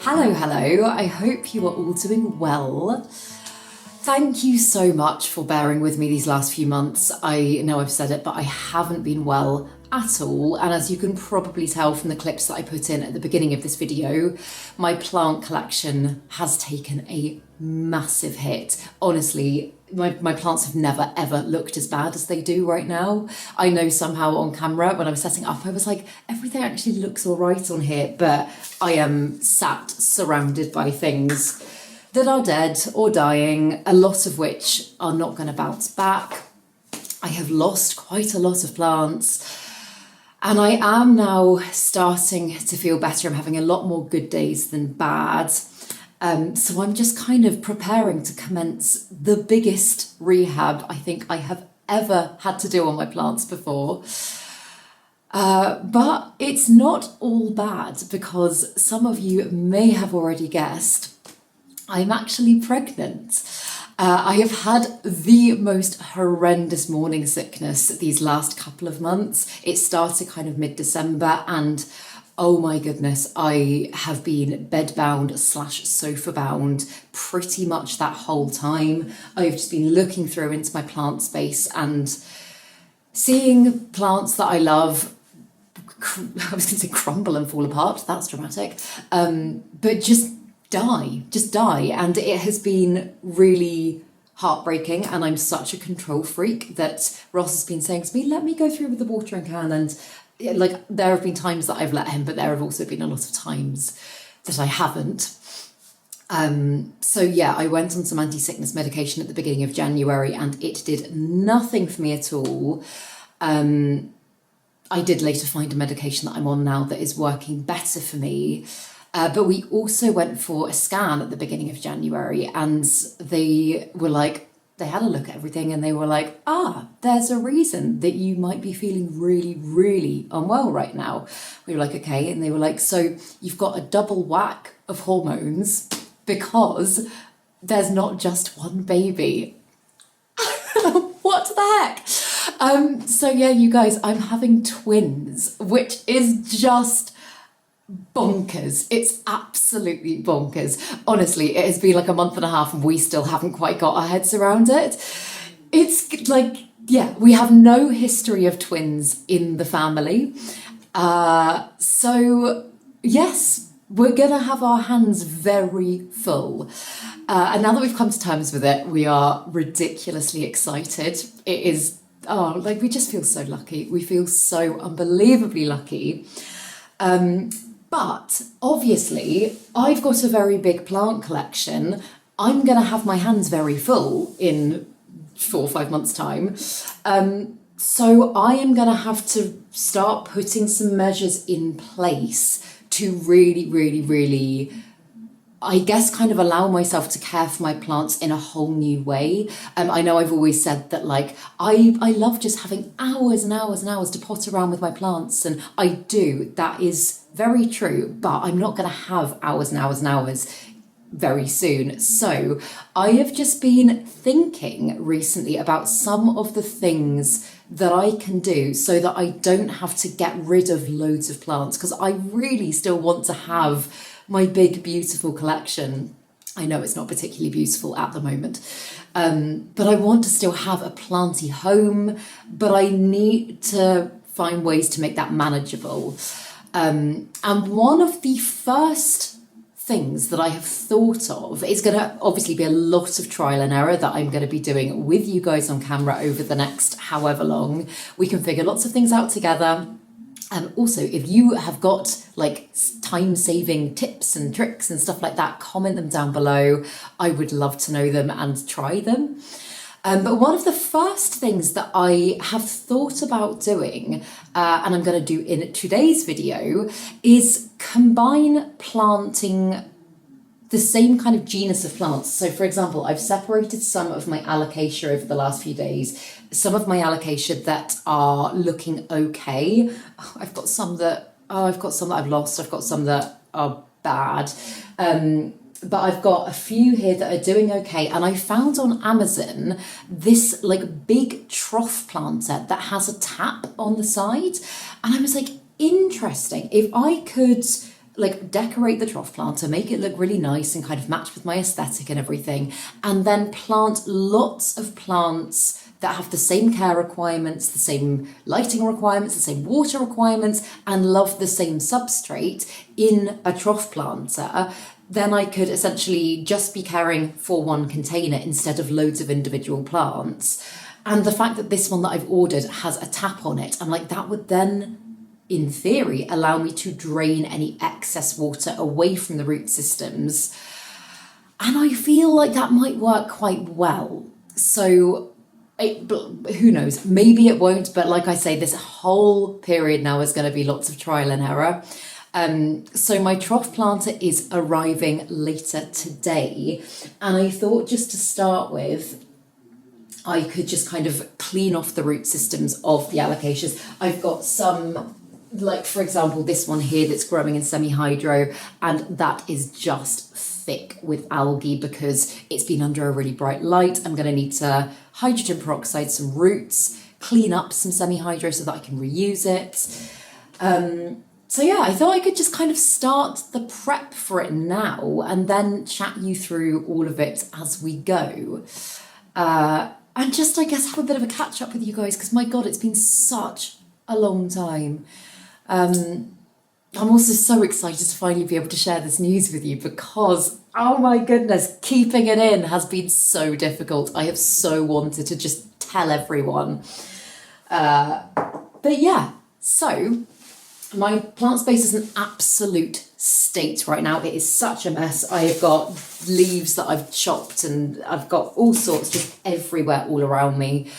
Hello, hello. I hope you are all doing well. Thank you so much for bearing with me these last few months. I know I've said it, but I haven't been well at all. And as you can probably tell from the clips that I put in at the beginning of this video, my plant collection has taken a massive hit. Honestly, my plants have never ever looked as bad as they do right now. I know somehow on camera when I was setting up, I was like, everything actually looks all right on here, but I am sat surrounded by things that are dead or dying, a lot of which are not going to bounce back. I have lost quite a lot of plants, and I am now starting to feel better. I'm having a lot more good days than bad. So I'm just kind of preparing to commence the biggest rehab I think I have ever had to do on my plants before. But it's not all bad, because some of you may have already guessed, I'm actually pregnant. I have had the most horrendous morning sickness these last couple of months. It started kind of mid-December, and oh my goodness, I have been bedbound / sofa bound pretty much that whole time. I've just been looking through into my plant space and seeing plants that I love, I was going to say crumble and fall apart, that's dramatic, but just die. And it has been really heartbreaking, and I'm such a control freak that Ross has been saying to me, let me go through with the watering can, and like there have been times that I've let him, but there have also been a lot of times that I haven't. So yeah, I went on some anti-sickness medication at the beginning of January, and it did nothing for me at all. I did later find a medication that I'm on now that is working better for me. But we also went for a scan at the beginning of January, and they were like, they had a look at everything and they were like, there's a reason that you might be feeling really, really unwell right now. We were like, okay. And they were like, so you've got a double whack of hormones because there's not just one baby. What the heck? So yeah, you guys, I'm having twins, which is just bonkers. It's absolutely bonkers. Honestly, it has been like a month and a half and we still haven't quite got our heads around it. It's like, yeah, we have no history of twins in the family. So yes, we're gonna have our hands very full. And now that we've come to terms with it, we are ridiculously excited. It is, we just feel so lucky. We feel so unbelievably lucky. But obviously, I've got a very big plant collection. I'm going to have my hands very full in 4 or 5 months' time. So I am going to have to start putting some measures in place to really, really, really, I guess, kind of allow myself to care for my plants in a whole new way. I know I've always said that, like, I love just having hours and hours and hours to pot around with my plants, and I do. That is very true, but I'm not going to have hours and hours and hours very soon. So I have just been thinking recently about some of the things that I can do so that I don't have to get rid of loads of plants, because I really still want to have my big, beautiful collection. I know it's not particularly beautiful at the moment, but I want to still have a planty home, but I need to find ways to make that manageable. And one of the first things that I have thought of is going to obviously be a lot of trial and error that I'm going to be doing with you guys on camera over the next however long. We can figure lots of things out together. And also, if you have got like time-saving tips and tricks and stuff like that, comment them down below. I would love to know them and try them. But one of the first things that I have thought about doing, and I'm going to do in today's video, is combine planting the same kind of genus of plants. So for example, I've separated some of my alocasia over the last few days, some of my alocasia that are looking okay. I've got some that I've lost, I've got some that are bad. But I've got a few here that are doing okay. And I found on Amazon this like big trough planter that has a tap on the side. And I was like, interesting. If I could like decorate the trough planter, make it look really nice and kind of match with my aesthetic and everything, and then plant lots of plants that have the same care requirements, the same lighting requirements, the same water requirements, and love the same substrate in a trough planter, then I could essentially just be caring for one container instead of loads of individual plants. And the fact that this one that I've ordered has a tap on it, I'm like, that would then, in theory, allow me to drain any excess water away from the root systems. And I feel like that might work quite well. So who knows, maybe it won't, but like I say, this whole period now is going to be lots of trial and error. So my trough planter is arriving later today, and I thought just to start with, I could just kind of clean off the root systems of the alocasias. I've got some, like for example, this one here that's growing in semi-hydro, and that is just thick with algae because it's been under a really bright light. I'm going to need to hydrogen peroxide some roots, clean up some semi-hydro so that I can reuse it. So yeah, I thought I could just kind of start the prep for it now and then chat you through all of it as we go. And just, I guess, have a bit of a catch up with you guys, because my God, it's been such a long time. I'm also so excited to finally be able to share this news with you because, oh my goodness, keeping it in has been so difficult. I have so wanted to just tell everyone. But yeah, so my plant space is an absolute state right now. It is such a mess. I have got leaves that I've chopped and I've got all sorts just everywhere all around me.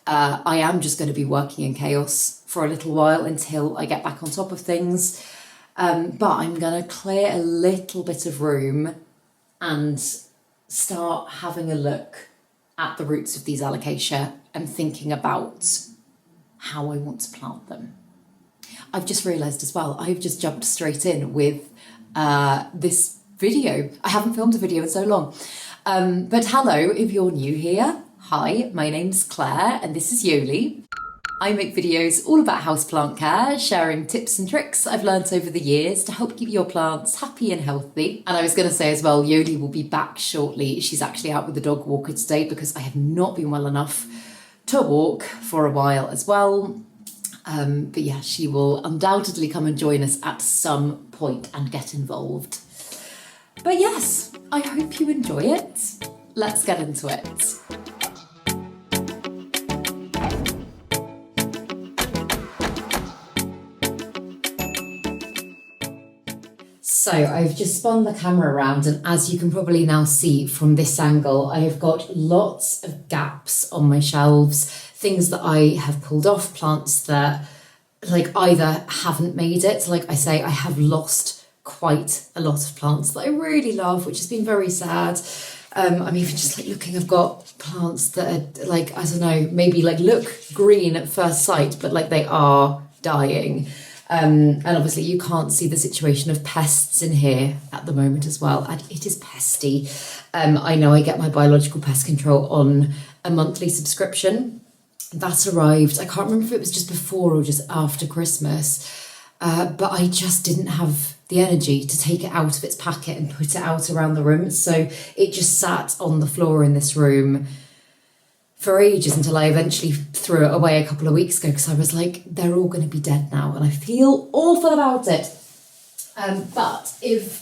I am just going to be working in chaos for a little while until I get back on top of things. But I'm going to clear a little bit of room and start having a look at the roots of these alocasia and thinking about how I want to plant them. I've just realised as well, I've just jumped straight in with this video. I haven't filmed a video in so long. But hello, if you're new here. Hi, my name's Claire and this is Yoli. I make videos all about houseplant care, sharing tips and tricks I've learnt over the years to help keep your plants happy and healthy. And I was going to say as well, Yoli will be back shortly. She's actually out with the dog walker today because I have not been well enough to walk for a while as well. But yeah, she will undoubtedly come and join us at some point and get involved. But yes, I hope you enjoy it. Let's get into it. So I've just spun the camera around, and as you can probably now see from this angle, I have got lots of gaps on my shelves, things that I have pulled off, plants that like either haven't made it. Like I say, I have lost quite a lot of plants that I really love, which has been very sad. I'm even just like looking, I've got plants that are like, I don't know, maybe like look green at first sight, but like they are dying. And obviously you can't see the situation of pests in here at the moment as well. And it is pesty. I know I get my biological pest control on a monthly subscription. That arrived, I can't remember if it was just before or just after Christmas. But I just didn't have the energy to take it out of its packet and put it out around the room. So it just sat on the floor in this room for ages until I eventually threw it away a couple of weeks ago because I was like, they're all going to be dead now and I feel awful about it. But if,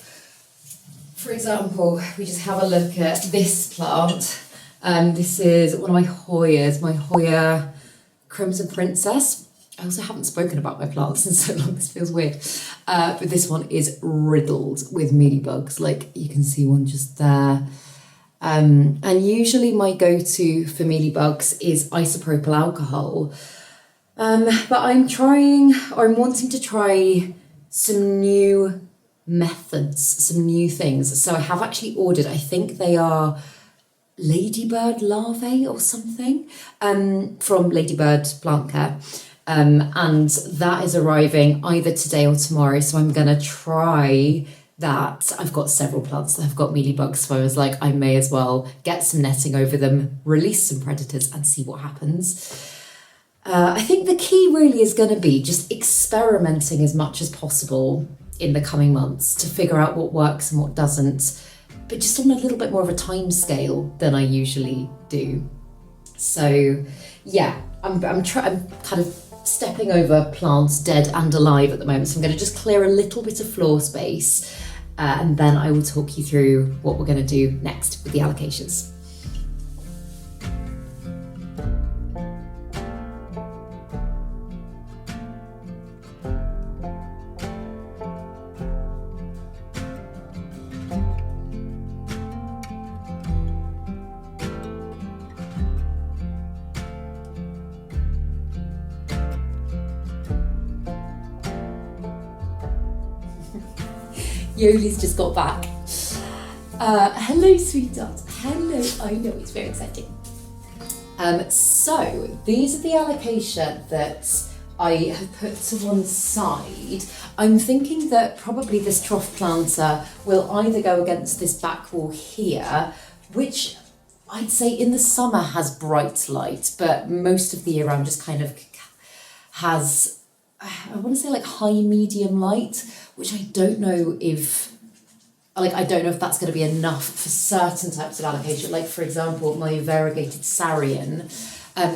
for example, we just have a look at this plant, this is one of my Hoyas, my Hoya Crimson Princess. I also haven't spoken about my plants in so long, this feels weird. But this one is riddled with mealybugs, like you can see one just there. And usually my go-to for mealybugs is isopropyl alcohol. But I'm wanting to try some new methods, some new things. So I have actually ordered, I think they are Ladybird larvae or something, from Ladybird Plant Care. And that is arriving either today or tomorrow. So I'm going to try that. I've got several plants that have got mealybugs, so I was like, I may as well get some netting over them, release some predators and see what happens. I think the key really is going to be just experimenting as much as possible in the coming months to figure out what works and what doesn't, but just on a little bit more of a time scale than I usually do. So yeah, I'm kind of stepping over plants dead and alive at the moment. So I'm going to just clear a little bit of floor space and then I will talk you through what we're going to do next with the alocasias. Yoli's just got back. Hello, sweetheart. Hello. I know, it's very exciting. So these are the alocasia that I have put to one side. I'm thinking that probably this trough planter will either go against this back wall here, which I'd say in the summer has bright light, but most of the year round just kind of has, I want to say like high medium light, which I don't know if that's going to be enough for certain types of alocasia. Like for example, my variegated Sarian,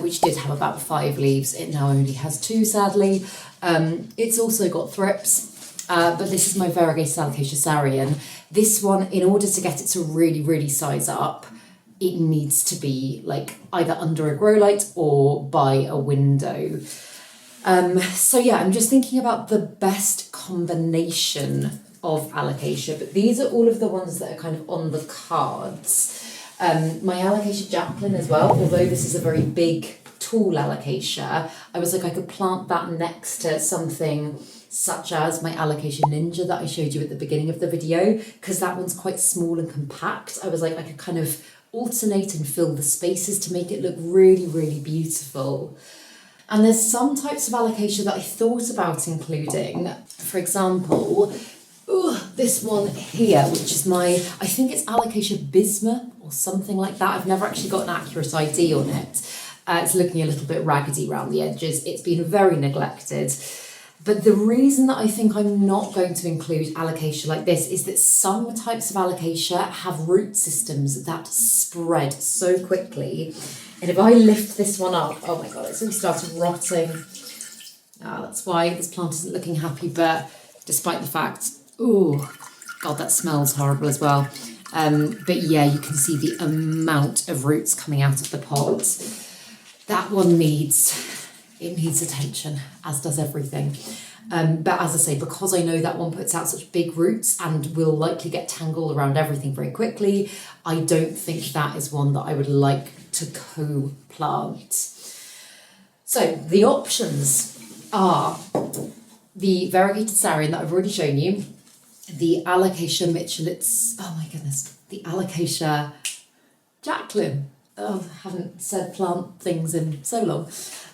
which did have about 5 leaves, it now only has 2 sadly. It's also got thrips, but this is my variegated alocasia Sarian. This one, in order to get it to really, really size up, it needs to be like either under a grow light or by a window. So yeah, I'm just thinking about the best combination of alocasia, but these are all of the ones that are kind of on the cards. My alocasia Jacqueline as well, although this is a very big, tall alocasia, I was like, I could plant that next to something such as my alocasia Ninja that I showed you at the beginning of the video, because that one's quite small and compact. I was like, I could kind of alternate and fill the spaces to make it look really, really beautiful. And there's some types of alocasia that I thought about including. For example, this one here, which is I think it's alocasia Bisma or something like that. I've never actually got an accurate ID on it. It's looking a little bit raggedy around the edges. It's been very neglected. But the reason that I think I'm not going to include alocasia like this is that some types of alocasia have root systems that spread so quickly. And if I lift this one up, oh my God, it's all started rotting. That's why this plant isn't looking happy, but despite the fact, oh God, that smells horrible as well. But yeah, you can see the amount of roots coming out of the pot. That one needs attention, as does everything. But as I say, because I know that one puts out such big roots and will likely get tangled around everything very quickly, I don't think that is one that I would like to co-plant. So the options are the variegated Sarian that I've already shown you, the alocasia Michelitz, oh my goodness, the alocasia Jacqueline. Oh, I haven't said plant things in so long.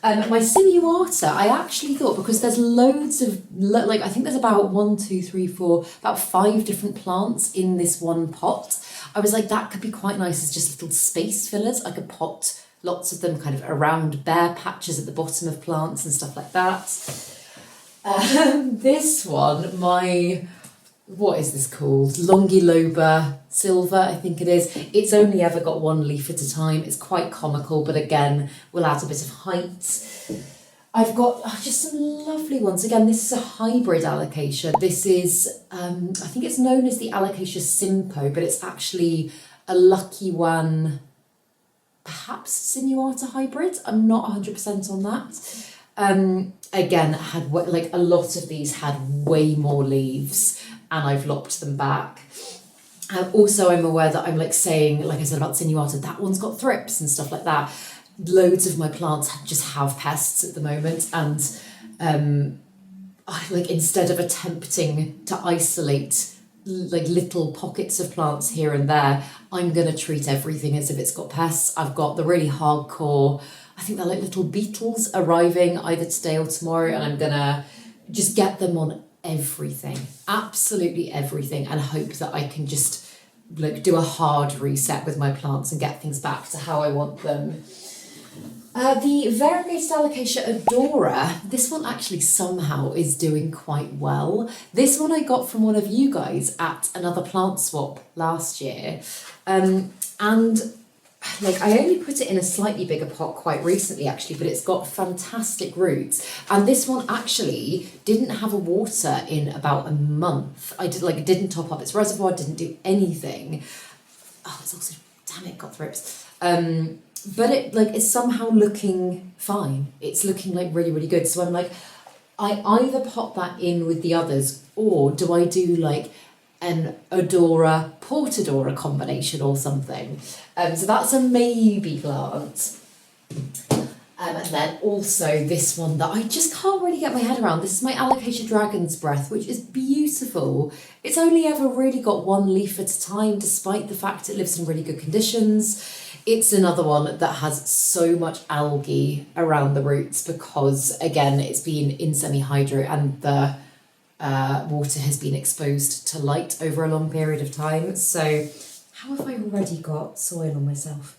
My sinuata, I actually thought, because there's loads of, I think there's about 5 different plants in this one pot. I was like, that could be quite nice as just little space fillers. I could pot lots of them kind of around bare patches at the bottom of plants and stuff like that. This one, what is this called? Longiloba Silver, I think it is. It's only ever got 1 leaf at a time. It's quite comical, but again, we'll add a bit of height. I've got just some lovely ones. Again, this is a hybrid alocasia. This is, I think it's known as the alocasia Simpo, but it's actually a Lucky One, perhaps sinuata hybrid. I'm not 100% on that. Again, had a lot of these had way more leaves, and I've lopped them back. Also, I'm aware that I'm saying, like I said about sinuata, that one's got thrips and stuff like that. Loads of my plants just have pests at the moment, and instead of attempting to isolate little pockets of plants here and there, I'm going to treat everything as if it's got pests. I've got the really hardcore, I think they're like little beetles arriving either today or tomorrow, and I'm going to just get them on everything, absolutely everything, and hope that I can just do a hard reset with my plants and get things back to how I want them. The variegated alocasia Adora, this one actually somehow is doing quite well. This one I got from one of you guys at another plant swap last year. And like I only put it in a slightly bigger pot quite recently actually, but it's got fantastic roots. And this one actually didn't have a water in about a month. It didn't top up its reservoir, didn't do anything. Oh, it's also, damn it, got thrips. But it's somehow looking fine. It's looking like really, really good. So I'm like, I either pop that in with the others, or do I do like an Adora Portadora combination or something? So that's a maybe plant. And then also this one that I just can't really get my head around. This is my Alocasia Dragon's Breath, which is beautiful. It's only ever really got one leaf at a time, despite the fact it lives in really good conditions. It's another one that has so much algae around the roots because, again, it's been in semi-hydro and the water has been exposed to light over a long period of time. So how have I already got soil on myself?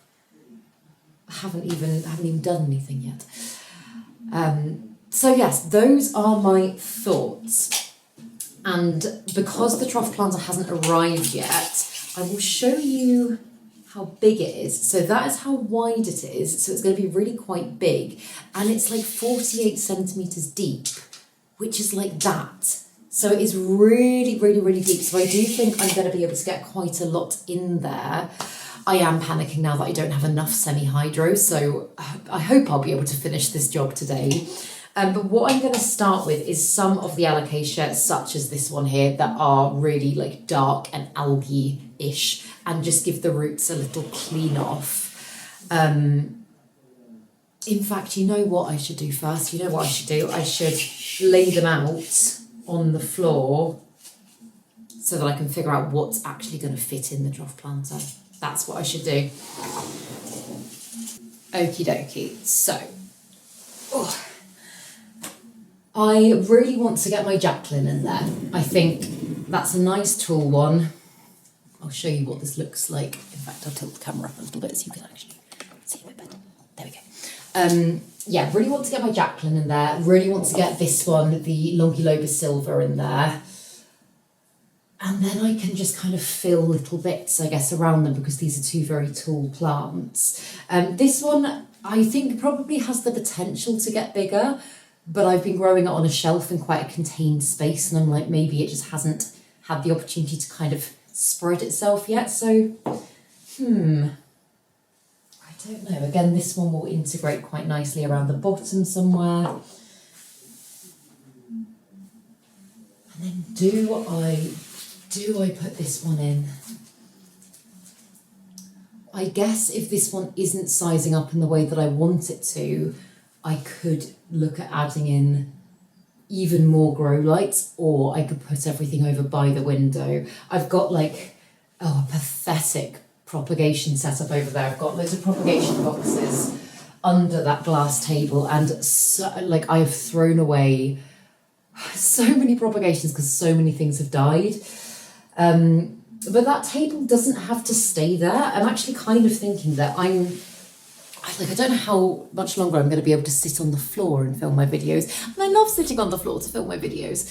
I haven't even done anything yet. So yes, those are my thoughts. And because the trough planter hasn't arrived yet, I will show you how big it is. So that is how wide it is. So it's going to be really quite big. And it's like 48 centimetres deep, which is like that. So it is really, really, really deep. So I do think I'm going to be able to get quite a lot in there. I am panicking now that I don't have enough semi-hydro, so I hope I'll be able to finish this job today. But what I'm going to start with is some of the alocasia, such as this one here, that are really like dark and algae-ish, and just give the roots a little clean off. In fact, you know what I should do first? You know what I should do? I should lay them out on the floor so that I can figure out what's actually going to fit in the trough planter. That's what I should do. Okie dokie. So, I really want to get my Jacqueline in there. I think that's a nice tall one. I'll show you what this looks like. In fact, I'll tilt the camera up a little bit so you can actually see a bit better. There we go. Yeah, really want to get my Jacqueline in there. Really want to get this one, the Longiloba Silver, in there. And then I can just kind of fill little bits, I guess, around them because these are two very tall plants. This one, I think, probably has the potential to get bigger, but I've been growing it on a shelf in quite a contained space, and I'm like, maybe it just hasn't had the opportunity to kind of spread itself yet. So, I don't know. Again, this one will integrate quite nicely around the bottom somewhere. And then do I put this one in? I guess if this one isn't sizing up in the way that I want it to, I could look at adding in even more grow lights, or I could put everything over by the window. I've got like, a pathetic propagation setup over there. I've got loads of propagation boxes under that glass table, and so, like, I have thrown away so many propagations because so many things have died. But that table doesn't have to stay there. I'm actually kind of thinking that I don't know how much longer I'm going to be able to sit on the floor and film my videos. And I love sitting on the floor to film my videos.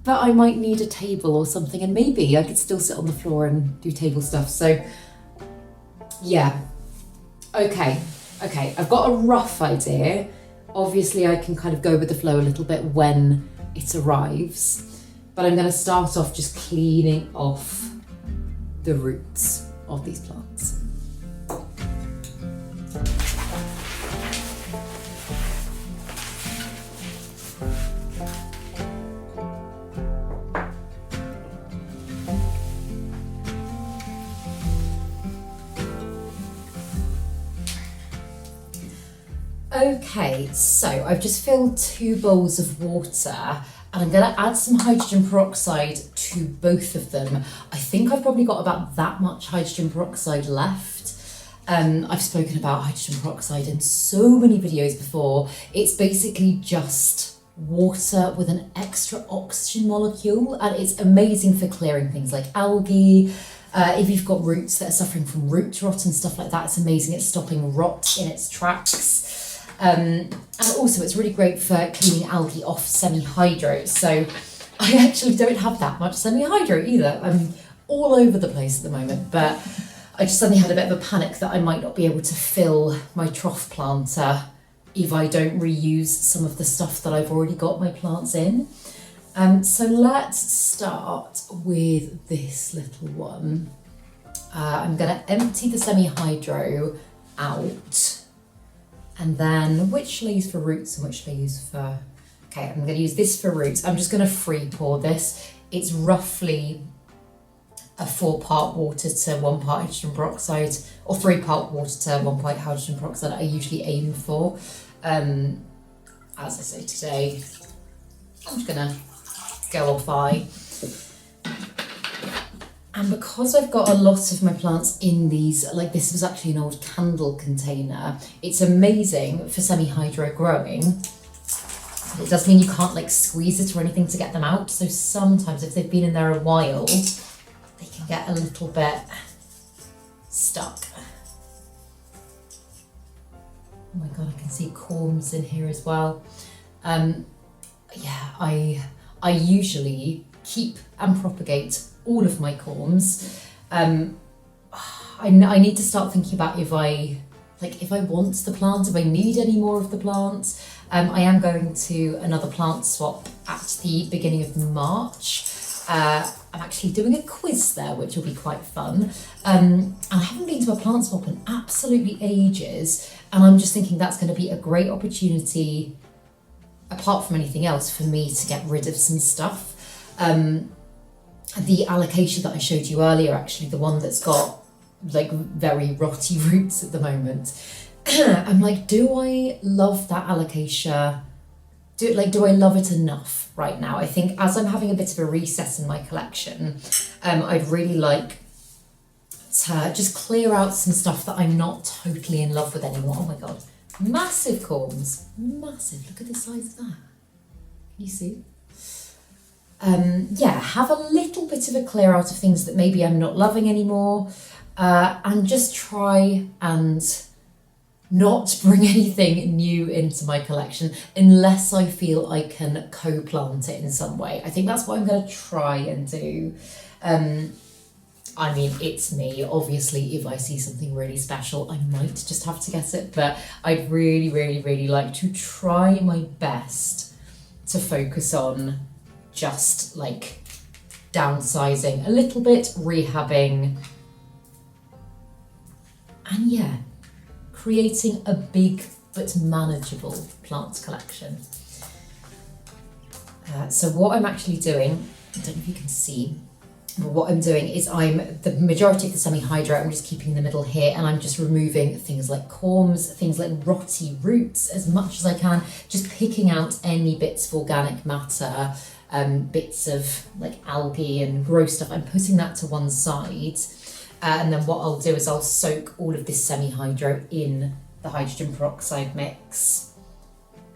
But I might need a table or something, and maybe I could still sit on the floor and do table stuff. So, yeah. Okay, I've got a rough idea. Obviously, I can kind of go with the flow a little bit when it arrives. But I'm going to start off just cleaning off the roots of these plants. Okay, so I've just filled 2 bowls of water, and I'm going to add some hydrogen peroxide to both of them. I think I've probably got about that much hydrogen peroxide left. I've spoken about hydrogen peroxide in so many videos before. It's basically just water with an extra oxygen molecule, and it's amazing for clearing things like algae, If you've got roots that are suffering from root rot and stuff like that, it's amazing. It's stopping rot in its tracks. And also it's really great for cleaning algae off semi-hydro. So I actually don't have that much semi-hydro either. I'm all over the place at the moment, but I just suddenly had a bit of a panic that I might not be able to fill my trough planter if I don't reuse some of the stuff that I've already got my plants in. So let's start with this little one. I'm going to empty the semi-hydro out, and then which shall I use for roots and which shall I use for... Okay, I'm going to use this for roots. I'm just going to free pour this. It's roughly a 4-part water to 1 part hydrogen peroxide, or 3-part water to 1 part hydrogen peroxide I usually aim for. As I say today, I'm just going to go off eye. And because I've got a lot of my plants in these, like this was actually an old candle container, it's amazing for semi-hydro growing. It does mean you can't like squeeze it or anything to get them out. So sometimes if they've been in there a while, they can get a little bit stuck. Oh my God, I can see corms in here as well. Yeah, I usually keep and propagate all of my corms. I need to start thinking about if I want the plant, if I need any more of the plant. I am going to another plant swap at the beginning of March. I'm actually doing a quiz there, which will be quite fun. And I haven't been to a plant swap in absolutely ages, and I'm just thinking that's going to be a great opportunity, apart from anything else, for me to get rid of some stuff. The alocasia that I showed you earlier, actually, the one that's got like very rotty roots at the moment. I'm like, do I love that alocasia? Do I love it enough right now? I think as I'm having a bit of a recess in my collection, I'd really like to just clear out some stuff that I'm not totally in love with anymore. Oh my God, massive corms, massive. Look at the size of that. Can you see? Yeah, have a little bit of a clear out of things that maybe I'm not loving anymore, and just try and not bring anything new into my collection unless I feel I can co-plant it in some way. I think that's what I'm going to try and do. I mean, it's me. Obviously, if I see something really special, I might just have to get it, but I'd really, really, really like to try my best to focus on just like downsizing a little bit, rehabbing, and yeah, creating a big but manageable plant collection. So what I'm actually doing, I don't know if you can see, but what I'm doing is the majority of the semi-hydro, I'm just keeping in the middle here, and I'm just removing things like corms, things like rotty roots as much as I can, just picking out any bits of organic matter, bits of like algae and gross stuff. I'm putting that to one side. And then what I'll do is I'll soak all of this semi-hydro in the hydrogen peroxide mix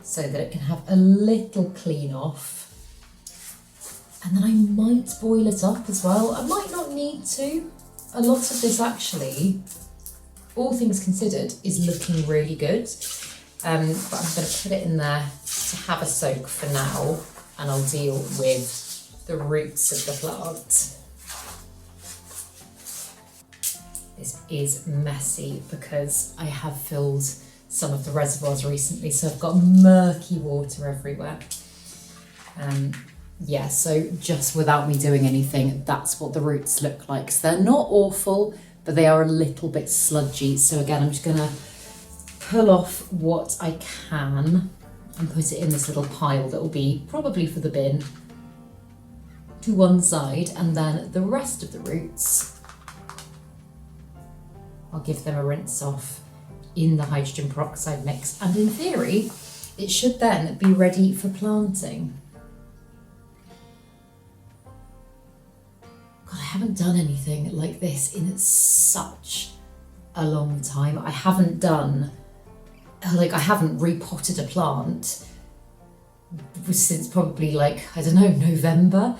so that it can have a little clean off. And then I might boil it up as well. I might not need to. A lot of this actually, all things considered, is looking really good. But I'm going to put it in there to have a soak for now, and I'll deal with the roots of the plant. This is messy because I have filled some of the reservoirs recently, so I've got murky water everywhere. Yeah, so just without me doing anything, that's what the roots look like. So they're not awful, but they are a little bit sludgy. So again, I'm just gonna pull off what I can and put it in this little pile that will be probably for the bin to one side, and then the rest of the roots, I'll give them a rinse off in the hydrogen peroxide mix, and in theory, it should then be ready for planting. God, I haven't done anything like this in such a long time. I haven't repotted a plant since probably like, I don't know, November.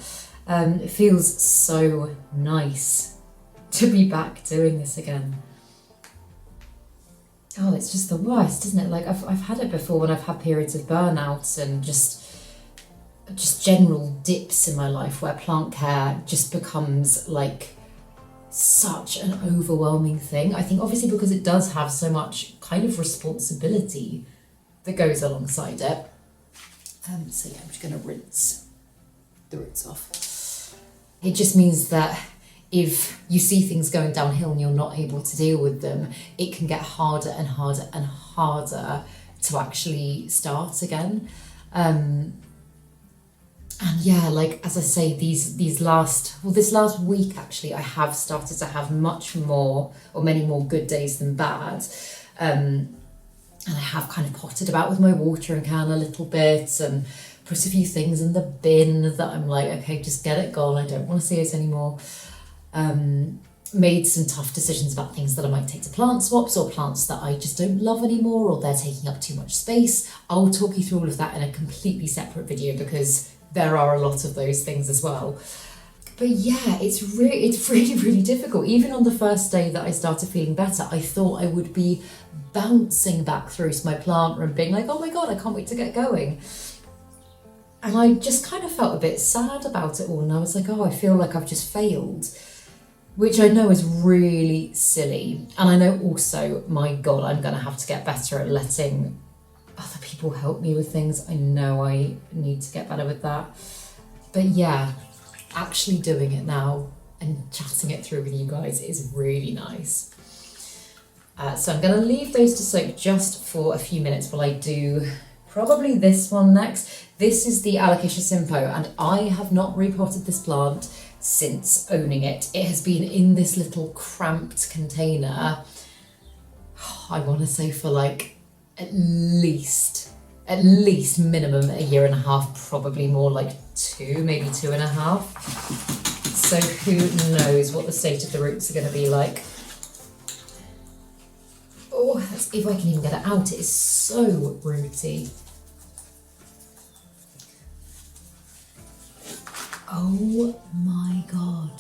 It feels so nice to be back doing this again. Oh, it's just the worst, isn't it? Like I've had it before when I've had periods of burnout and just general dips in my life where plant care just becomes like such an overwhelming thing. I think obviously because it does have so much kind of responsibility that goes alongside it. So yeah, I'm just going to rinse the roots off. It just means that if you see things going downhill and you're not able to deal with them, it can get harder and harder and harder to actually start again. And yeah, like as I say, this last week actually, I have started to have many more good days than bad. And I have kind of potted about with my watering can a little bit and put a few things in the bin that I'm like, okay, just get it gone. I don't want to see it anymore. Made some tough decisions about things that I might take to plant swaps or plants that I just don't love anymore or they're taking up too much space. I'll talk you through all of that in a completely separate video because there are a lot of those things as well. But yeah, it's really, really difficult. Even on the first day that I started feeling better, I thought I would be bouncing back through to my plant room being like, oh my God, I can't wait to get going. And I just kind of felt a bit sad about it all. And I was like, oh, I feel like I've just failed, which I know is really silly. And I know also, my God, I'm going to have to get better at letting other people help me with things. I know I need to get better with that. But yeah, actually doing it now and chatting it through with you guys is really nice. So I'm going to leave those to soak just for a few minutes while I do probably this one next. This is the Alocasia Simpo, and I have not repotted this plant since owning it. It has been in this little cramped container, I want to say for like at least minimum a year and a half, probably more like 2, maybe 2.5. So who knows what the state of the roots are going to be like. Oh, if I can even get it out, it is so rooty. Oh my God.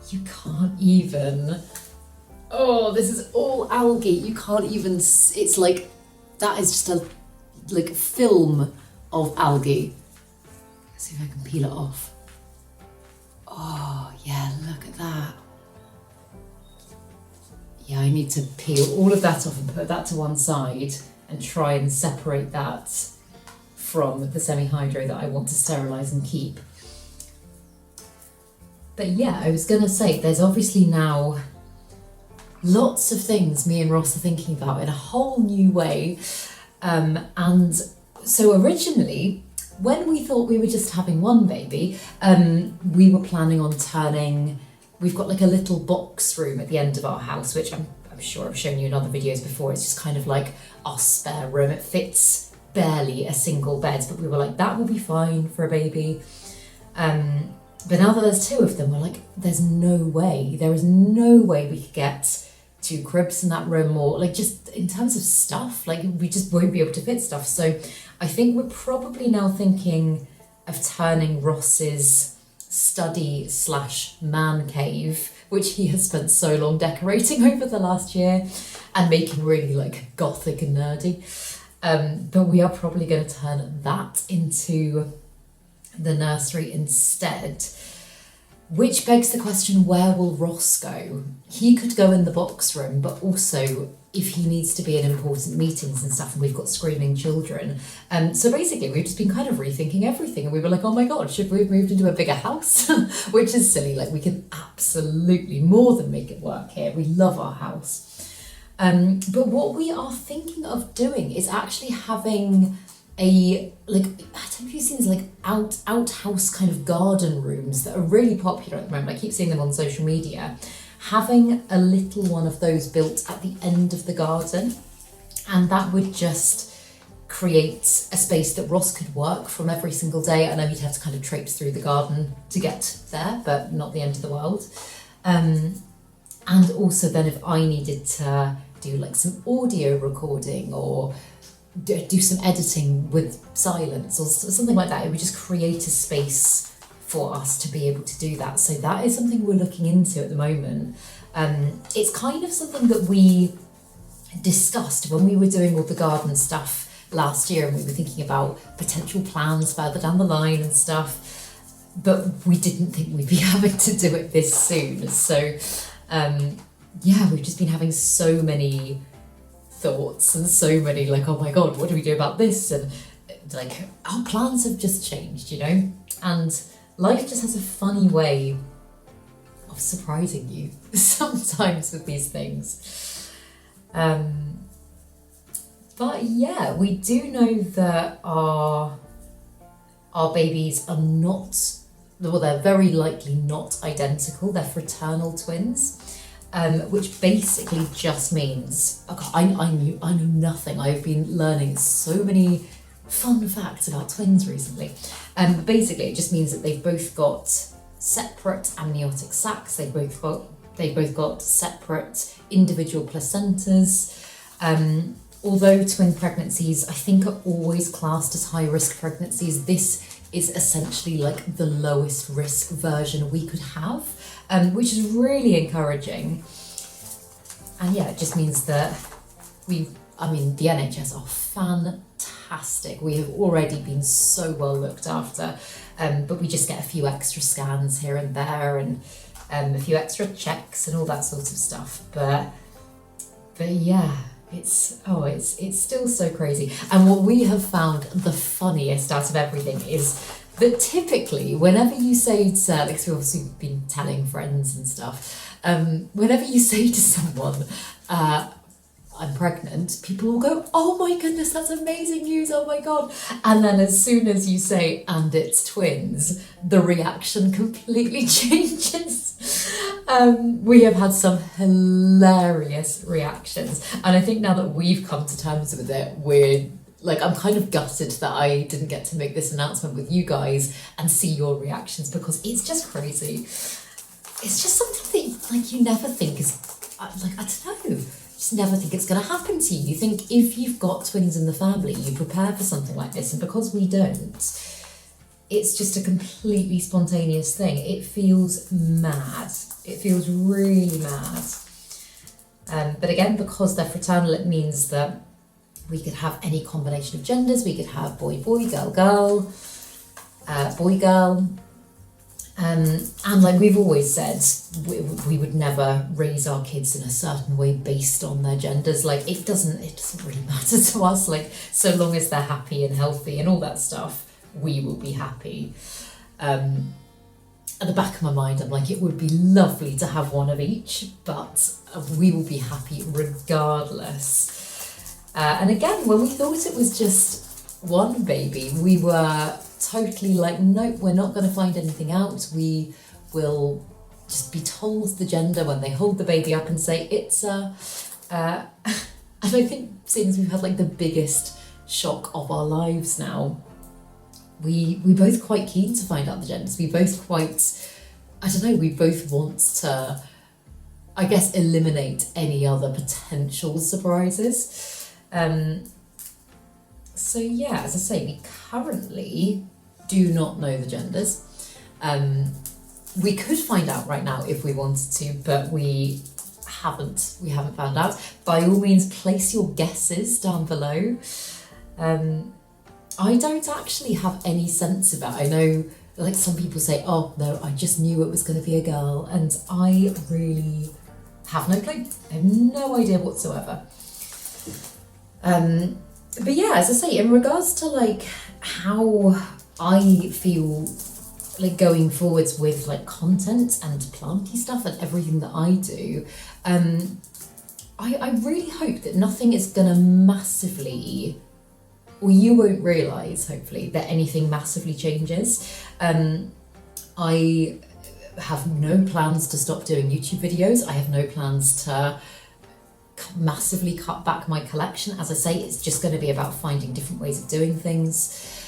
You can't even. Oh, this is all algae. You can't even, it's like, that is just a like film of algae. Let's see if I can peel it off. Oh yeah, look at that. Yeah, I need to peel all of that off and put that to one side and try and separate that from the semi-hydro that I want to sterilise and keep. But yeah, I was going to say, there's obviously now lots of things me and Ross are thinking about in a whole new way. And so originally, when we thought we were just having one baby, we were planning on turning, we've got like a little box room at the end of our house, which I'm sure I've shown you in other videos before. It's just kind of like our spare room. It fits barely a single bed, but we were like, that will be fine for a baby. But now that there's 2 of them, we're like, there is no way we could get 2 cribs in that room, or like just in terms of stuff, like we just won't be able to fit stuff. So I think we're probably now thinking of turning Ross's study / man cave, which he has spent so long decorating over the last year and making really like gothic and nerdy. But we are probably going to turn that into the nursery instead, which begs the question, where will Ross go? He could go in the box room, but also if he needs to be in important meetings and stuff, and we've got screaming children. So basically we've just been kind of rethinking everything, and we were like, oh my God, should we have moved into a bigger house? Which is silly, like we can absolutely more than make it work here. We love our house. But what we are thinking of doing is actually having a, like, I don't know if you've seen these like outhouse kind of garden rooms that are really popular at the moment. I keep seeing them on social media. Having a little one of those built at the end of the garden, and that would just create a space that Ross could work from every single day. I know he'd have to kind of traipse through the garden to get there, but not the end of the world. And also then if I needed to do like some audio recording or do some editing with silence or something like that, it would just create a space for us to be able to do that. So that is something we're looking into at the moment. It's kind of something that we discussed when we were doing all the garden stuff last year, and we were thinking about potential plans further down the line and stuff, but we didn't think we'd be having to do it this soon. So yeah, we've just been having so many thoughts and so many like, oh my god, what do we do about this? And like, our plans have just changed, you know? And life just has a funny way of surprising you sometimes with these things. But yeah, we do know that our babies are not, well, they're very likely not identical. They're fraternal twins, which basically just means, I know nothing. I've been learning so many fun facts about twins recently. But basically it just means that they've both got separate amniotic sacs. They've both got separate individual placentas. Although twin pregnancies, I think, are always classed as high-risk pregnancies, this is essentially like the lowest risk version we could have, which is really encouraging. And yeah, it just means that the NHS are fantastic. We have already been so well looked after, but we just get a few extra scans here and there, and a few extra checks and all that sort of stuff. But yeah, it's still so crazy. And what we have found the funniest out of everything is that typically whenever you say to, like, we've obviously been telling friends and stuff, whenever you say to someone, I'm pregnant, people will go, oh my goodness, that's amazing news, oh my god. And then as soon as you say, and it's twins, the reaction completely changes. We have had some hilarious reactions, and I think now that we've come to terms with it, I'm kind of gutted that I didn't get to make this announcement with you guys and see your reactions, because it's just crazy. It's just something that, like, you never think is, like, I don't know, just never think it's going to happen to you. You think if you've got twins in the family, you prepare for something like this, and because we don't, it's just a completely spontaneous thing. It feels mad. It feels really mad. But again, because they're fraternal, it means that we could have any combination of genders. We could have boy, boy, girl, girl, boy, girl. And like we've always said, we would never raise our kids in a certain way based on their genders. Like, it doesn't really matter to us. Like, so long as they're happy and healthy and all that stuff, we will be happy. At the back of my mind, I'm like, it would be lovely to have one of each, but we will be happy regardless. And again, when we thought it was just one baby, we were totally like, nope, we're not going to find anything out. We will just be told the gender when they hold the baby up and say it's a... and I think since we've had like the biggest shock of our lives now, we both quite keen to find out the genders. We both quite, I don't know, we both want to, I guess, eliminate any other potential surprises. So yeah, as I say, we currently do not know the genders. We could find out right now if we wanted to, but we haven't found out. By all means, place your guesses down below. I don't actually have any sense of it. I know, like, some people say, oh no, I just knew it was going to be a girl, and I really have no clue. I have no idea whatsoever. But yeah, as I say, in regards to like how I feel like going forwards with like content and planty stuff and everything that I do, I really hope that nothing is gonna massively, or you won't realise, hopefully, that anything massively changes. I have no plans to stop doing YouTube videos. I have no plans to massively cut back my collection. As I say, it's just going to be about finding different ways of doing things,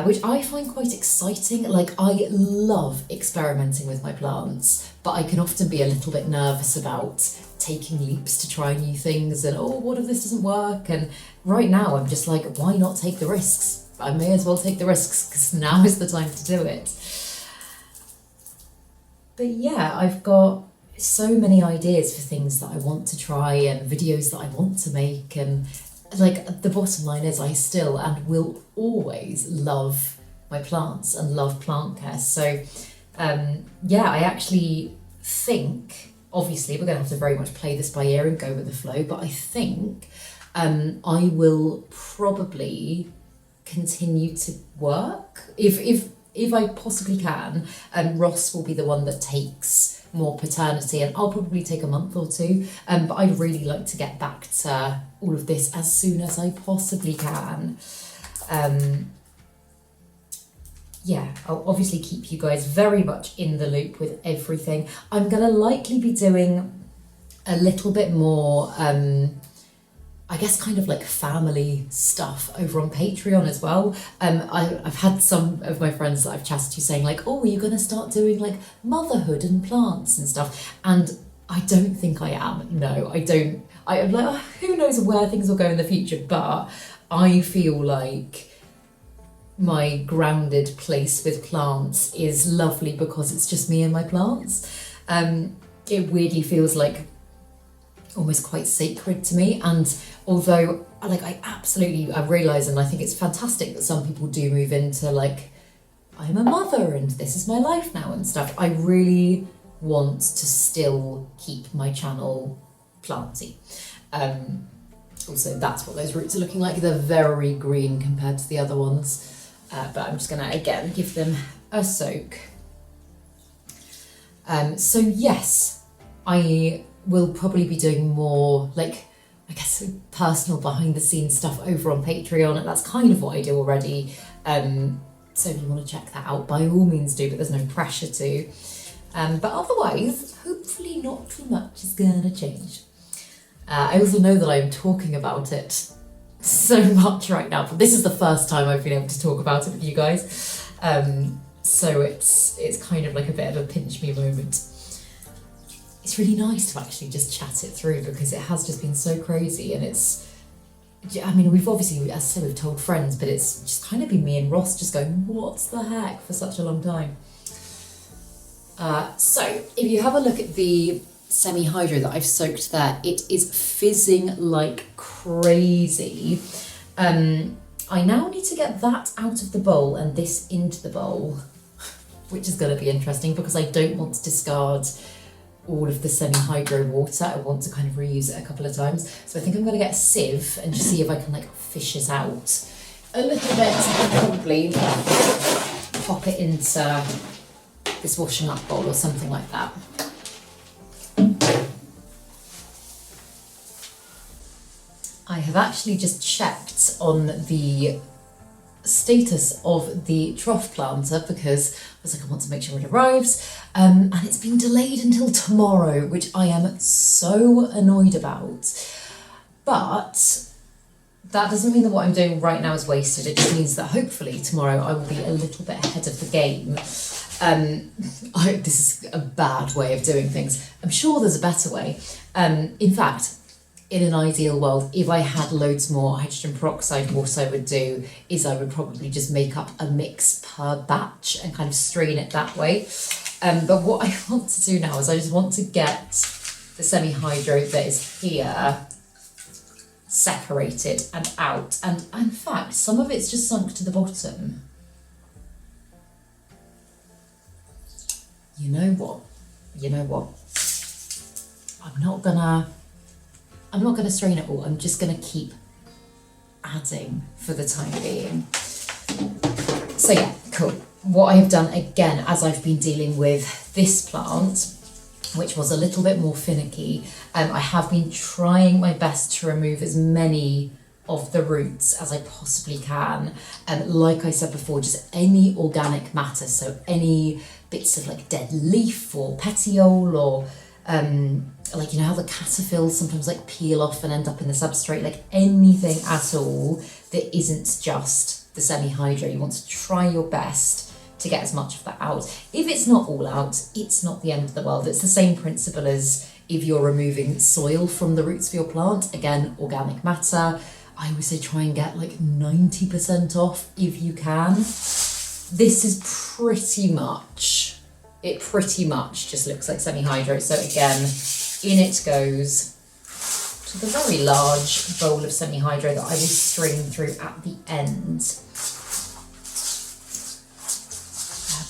which I find quite exciting. Like, I love experimenting with my plants, but I can often be a little bit nervous about taking leaps to try new things and, oh, what if this doesn't work? And right now I'm just like, why not take the risks? I may as well take the risks because now is the time to do it. But yeah, I've got so many ideas for things that I want to try and videos that I want to make, and like the bottom line is I still and will always love my plants and love plant care. So yeah, I actually think, obviously we're going to have to very much play this by ear and go with the flow, but I think I will probably continue to work if I possibly can. Ross will be the one that takes more paternity, and I'll probably take a month or two, but I'd really like to get back to all of this as soon as I possibly can. Yeah, I'll obviously keep you guys very much in the loop with everything. I'm gonna likely be doing a little bit more I guess kind of like family stuff over on Patreon as well. I've had some of my friends that I've chatted to saying like, oh, are you going to start doing like motherhood and plants and stuff? And I don't think I am. No, I don't. I'm like, oh, who knows where things will go in the future, but I feel like my grounded place with plants is lovely because it's just me and my plants. It weirdly feels like almost quite sacred to me, and although like I realise, and I think it's fantastic that some people do move into like, I'm a mother and this is my life now and stuff, I really want to still keep my channel planty. Also, that's what those roots are looking like. They're very green compared to the other ones, but I'm just gonna again give them a soak. So yes, I will probably be doing more like, I guess, personal behind the scenes stuff over on Patreon, and that's kind of what I do already. So if you want to check that out, by all means do, but there's no pressure to. But otherwise, hopefully not too much is gonna change. I also know that I'm talking about it so much right now, but this is the first time I've been able to talk about it with you guys. So it's kind of like a bit of a pinch me moment. It's really nice to actually just chat it through because it has just been so crazy, and I mean, we've obviously, as I said, we've told friends, but it's just kind of been me and Ross just going, what the heck, for such a long time. So if you have a look at the semi-hydro that I've soaked there, it is fizzing like crazy. I now need to get that out of the bowl and this into the bowl, which is going to be interesting because I don't want to discard all of the semi-hydro water. I want to kind of reuse it a couple of times. So I think I'm going to get a sieve and just see if I can like fish it out a little bit, and probably pop it into this washing up bowl or something like that. I have actually just checked on the status of the trough planter because I was like, I want to make sure it arrives, and it's been delayed until tomorrow, which I am so annoyed about. But that doesn't mean that what I'm doing right now is wasted. It just means that hopefully tomorrow I will be a little bit ahead of the game. This is a bad way of doing things. I'm sure there's a better way. In fact, in an ideal world, if I had loads more hydrogen peroxide, what I would do is I would probably just make up a mix per batch and kind of strain it that way. But what I want to do now is I just want to get the semi-hydro that is here separated and out. And in fact, some of it's just sunk to the bottom. You know what? I'm not gonna strain it all. I'm just gonna keep adding for the time being. So yeah, cool. What I have done again, as I've been dealing with this plant, which was a little bit more finicky, I have been trying my best to remove as many of the roots as I possibly can. Like I said before, just any organic matter, so any bits of like dead leaf or petiole, or like, you know how the caterpillars sometimes like peel off and end up in the substrate, like anything at all that isn't just the semi-hydro. You want to try your best to get as much of that out. If it's not all out, it's not the end of the world. It's the same principle as if you're removing soil from the roots of your plant. Again, organic matter. I always say try and get like 90% off if you can. This is pretty much it pretty much just looks like semi-hydro. So again, in it goes to the very large bowl of semi-hydro that I will stream through at the end.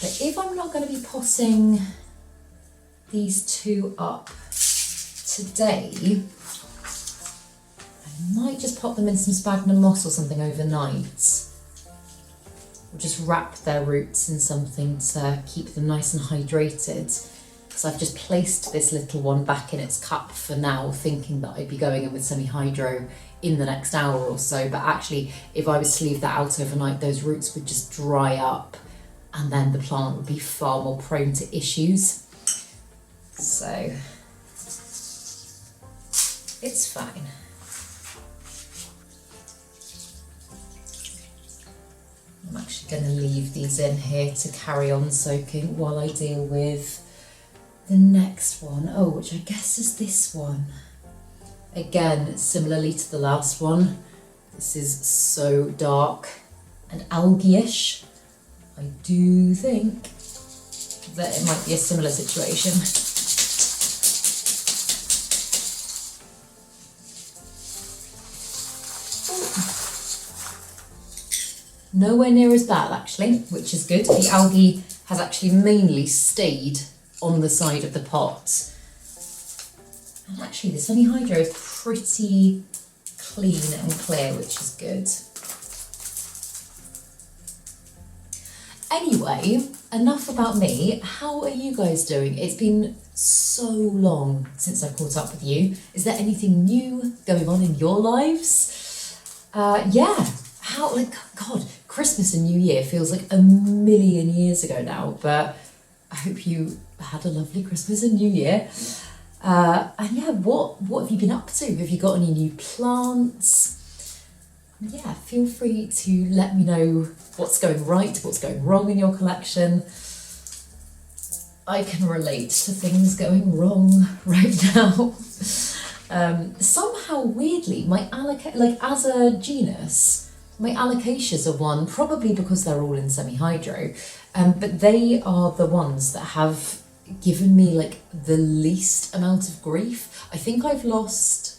But if I'm not going to be potting these two up today, I might just pop them in some sphagnum moss or something overnight. Or just wrap their roots in something to keep them nice and hydrated. Because I've just placed this little one back in its cup for now, thinking that I'd be going in with semi-hydro in the next hour or so. But actually, if I was to leave that out overnight, those roots would just dry up and then the plant would be far more prone to issues. So, it's fine. I'm actually going to leave these in here to carry on soaking while I deal with the next one. Oh, which I guess is this one. Again, similarly to the last one, this is so dark and algae-ish. I do think that it might be a similar situation. Nowhere near as bad actually, which is good. The algae has actually mainly stayed on the side of the pot. And actually the semi-hydro is pretty clean and clear, which is good. Anyway, enough about me. How are you guys doing? It's been so long since I've caught up with you. Is there anything new going on in your lives? Yeah, God, Christmas and New Year feels like a million years ago now, but I hope you had a lovely Christmas and New Year. And yeah, what have you been up to? Have you got any new plants? Yeah, feel free to let me know what's going right, what's going wrong in your collection. I can relate to things going wrong right now. Somehow, weirdly, as a genus, my alocasias are one, probably because they're all in semi-hydro, but they are the ones that have given me like the least amount of grief. I think I've lost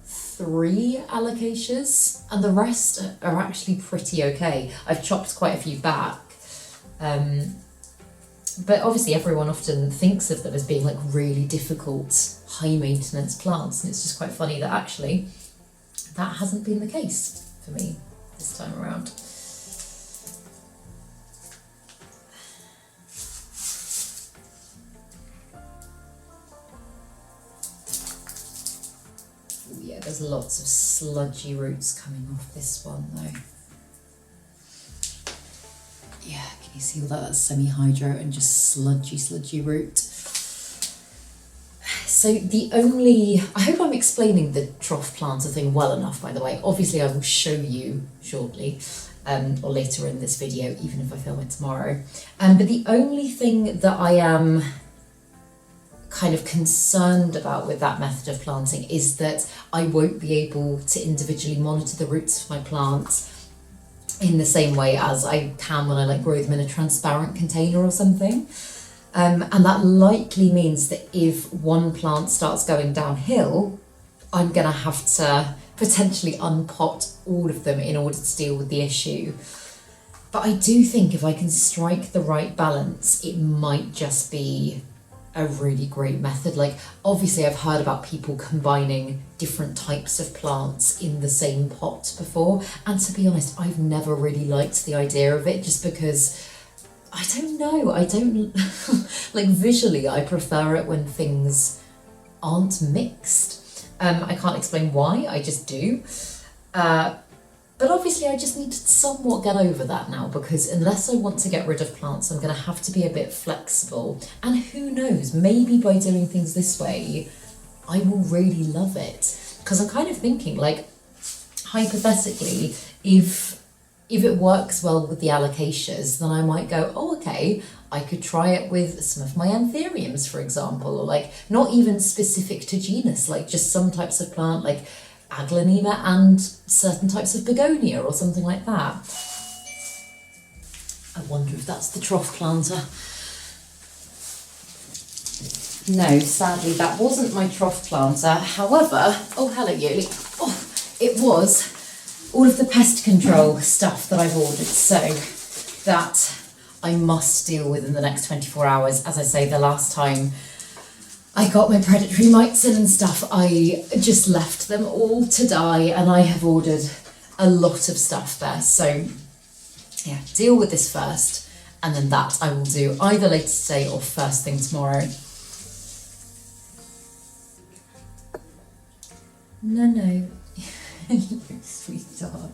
3 alocasias and the rest are actually pretty okay. I've chopped quite a few back. But obviously everyone often thinks of them as being like really difficult, high maintenance plants, and it's just quite funny that actually that hasn't been the case for me this time around. Ooh, yeah, there's lots of sludgy roots coming off this one though. Yeah, can you see all that? That's semi-hydro and just sludgy root. So I hope I'm explaining the trough planter thing well enough, by the way. Obviously I will show you shortly, or later in this video, even if I film it tomorrow. But the only thing that I am kind of concerned about with that method of planting is that I won't be able to individually monitor the roots of my plants in the same way as I can when I like grow them in a transparent container or something. And that likely means that if one plant starts going downhill, I'm gonna have to potentially unpot all of them in order to deal with the issue. But I do think if I can strike the right balance, it might just be a really great method. Like, obviously I've heard about people combining different types of plants in the same pot before, and to be honest, I've never really liked the idea of it, just because I don't know, like visually I prefer it when things aren't mixed. I can't explain why, I just do. But obviously I just need to somewhat get over that now, because unless I want to get rid of plants, I'm going to have to be a bit flexible. And who knows, maybe by doing things this way, I will really love it. Because I'm kind of thinking, like, hypothetically, if it works well with the alocasias, then I might go, oh, okay, I could try it with some of my anthuriums, for example, or like, not even specific to genus, like just some types of plant, like aglaonema and certain types of begonia or something like that. I wonder if that's the trough planter. No, sadly that wasn't my trough planter. However, oh hello Yoli. Oh, it was all of the pest control stuff that I've ordered, so that I must deal with in the next 24 hours. As I say, the last time I got my predatory mites in and stuff, I just left them all to die, and I have ordered a lot of stuff there. So yeah, deal with this first, and then that I will do either later today or first thing tomorrow. No. Hello, sweetheart.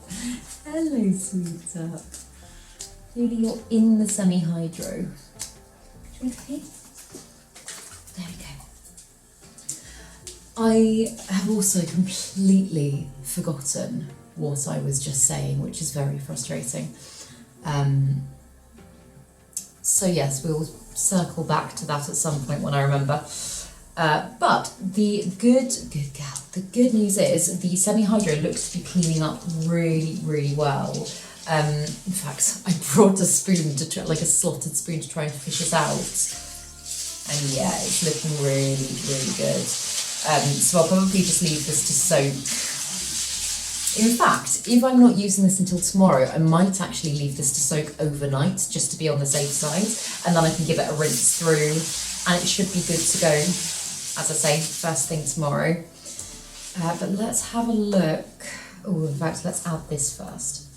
Hello, sweetheart. Yoli, you're in the semi-hydro. Okay. There we go. I have also completely forgotten what I was just saying, which is very frustrating. So yes, we'll circle back to that at some point when I remember. But the good news is the semi-hydro looks to be cleaning up really, really well. In fact, I brought a spoon to try, like a slotted spoon, to try and fish it out. And yeah, it's looking really, really good. So I'll probably just leave this to soak. In fact, if I'm not using this until tomorrow, I might actually leave this to soak overnight just to be on the safe side, and then I can give it a rinse through and it should be good to go, as I say, first thing tomorrow. But let's have a look. Oh, in fact, let's add this first.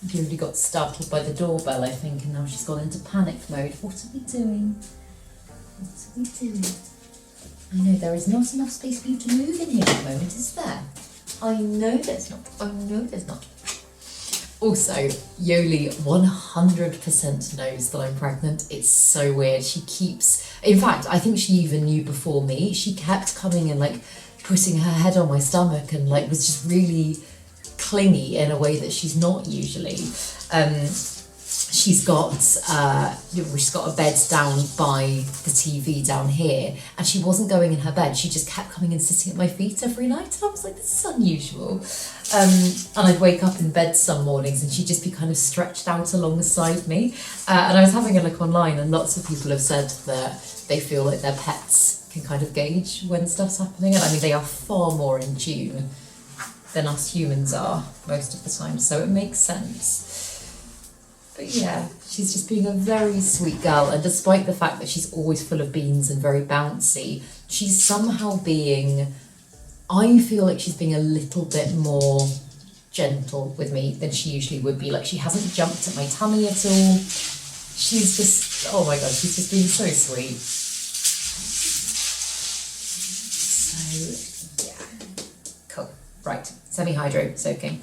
Yoli got startled by the doorbell, I think, and now she's gone into panic mode. What are we doing? What are we doing? I know there is not enough space for you to move in here at the moment, is there? I know there's not. I know there's not. Also, Yoli 100% knows that I'm pregnant. It's so weird. She keeps... In fact, I think she even knew before me. She kept coming and, like, putting her head on my stomach and, like, was just really clingy in a way that she's not usually. She's got a bed down by the TV down here, and she wasn't going in her bed. She just kept coming and sitting at my feet every night, and I was like, this is unusual. And I'd wake up in bed some mornings and she'd just be kind of stretched out alongside me. And I was having a look online, and lots of people have said that they feel like their pets can kind of gauge when stuff's happening, and I mean, they are far more in tune than us humans are most of the time, so it makes sense. But yeah, she's just being a very sweet girl, and despite the fact that she's always full of beans and very bouncy, she's somehow being, I feel like she's being a little bit more gentle with me than she usually would be. Like, she hasn't jumped at my tummy at all. She's just, oh my god, she's just being so sweet. So yeah, cool. Right, semi-hydro soaking.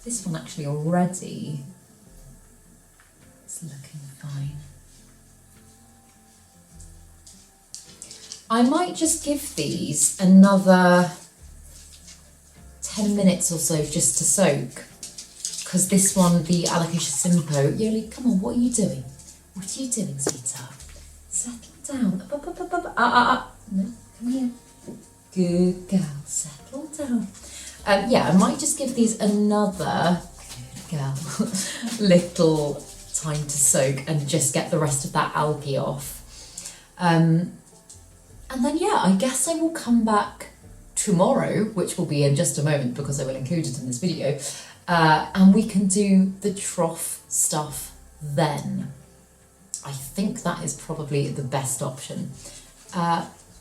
This one actually already is looking fine. I might just give these another 10 minutes or so just to soak, because this one, the alocasia simpo, Yoli, come on, what are you doing? What are you doing, sweetheart? Settle down. No, come here. Good girl, settle down. Yeah, I might just give these another, good girl, little time to soak and just get the rest of that algae off. And then, yeah, I guess I will come back tomorrow, which will be in just a moment because I will include it in this video, and we can do the trough stuff then. I think that is probably the best option.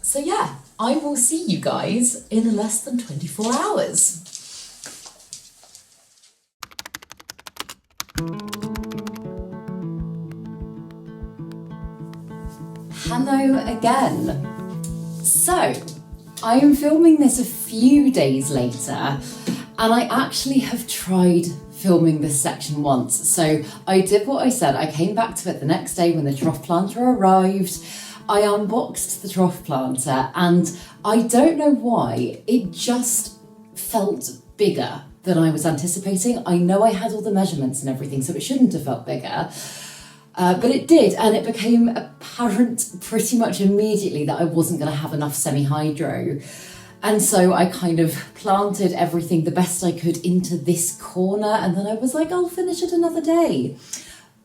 So yeah, I will see you guys in less than 24 hours. Hello again. So, I am filming this a few days later, and I actually have tried filming this section once. So I did what I said. I came back to it the next day when the trough planter arrived. I unboxed the trough planter, and I don't know why, it just felt bigger than I was anticipating. I know I had all the measurements and everything, so it shouldn't have felt bigger. But it did, and it became apparent pretty much immediately that I wasn't going to have enough semi-hydro. And so I kind of planted everything the best I could into this corner, and then I was like, I'll finish it another day.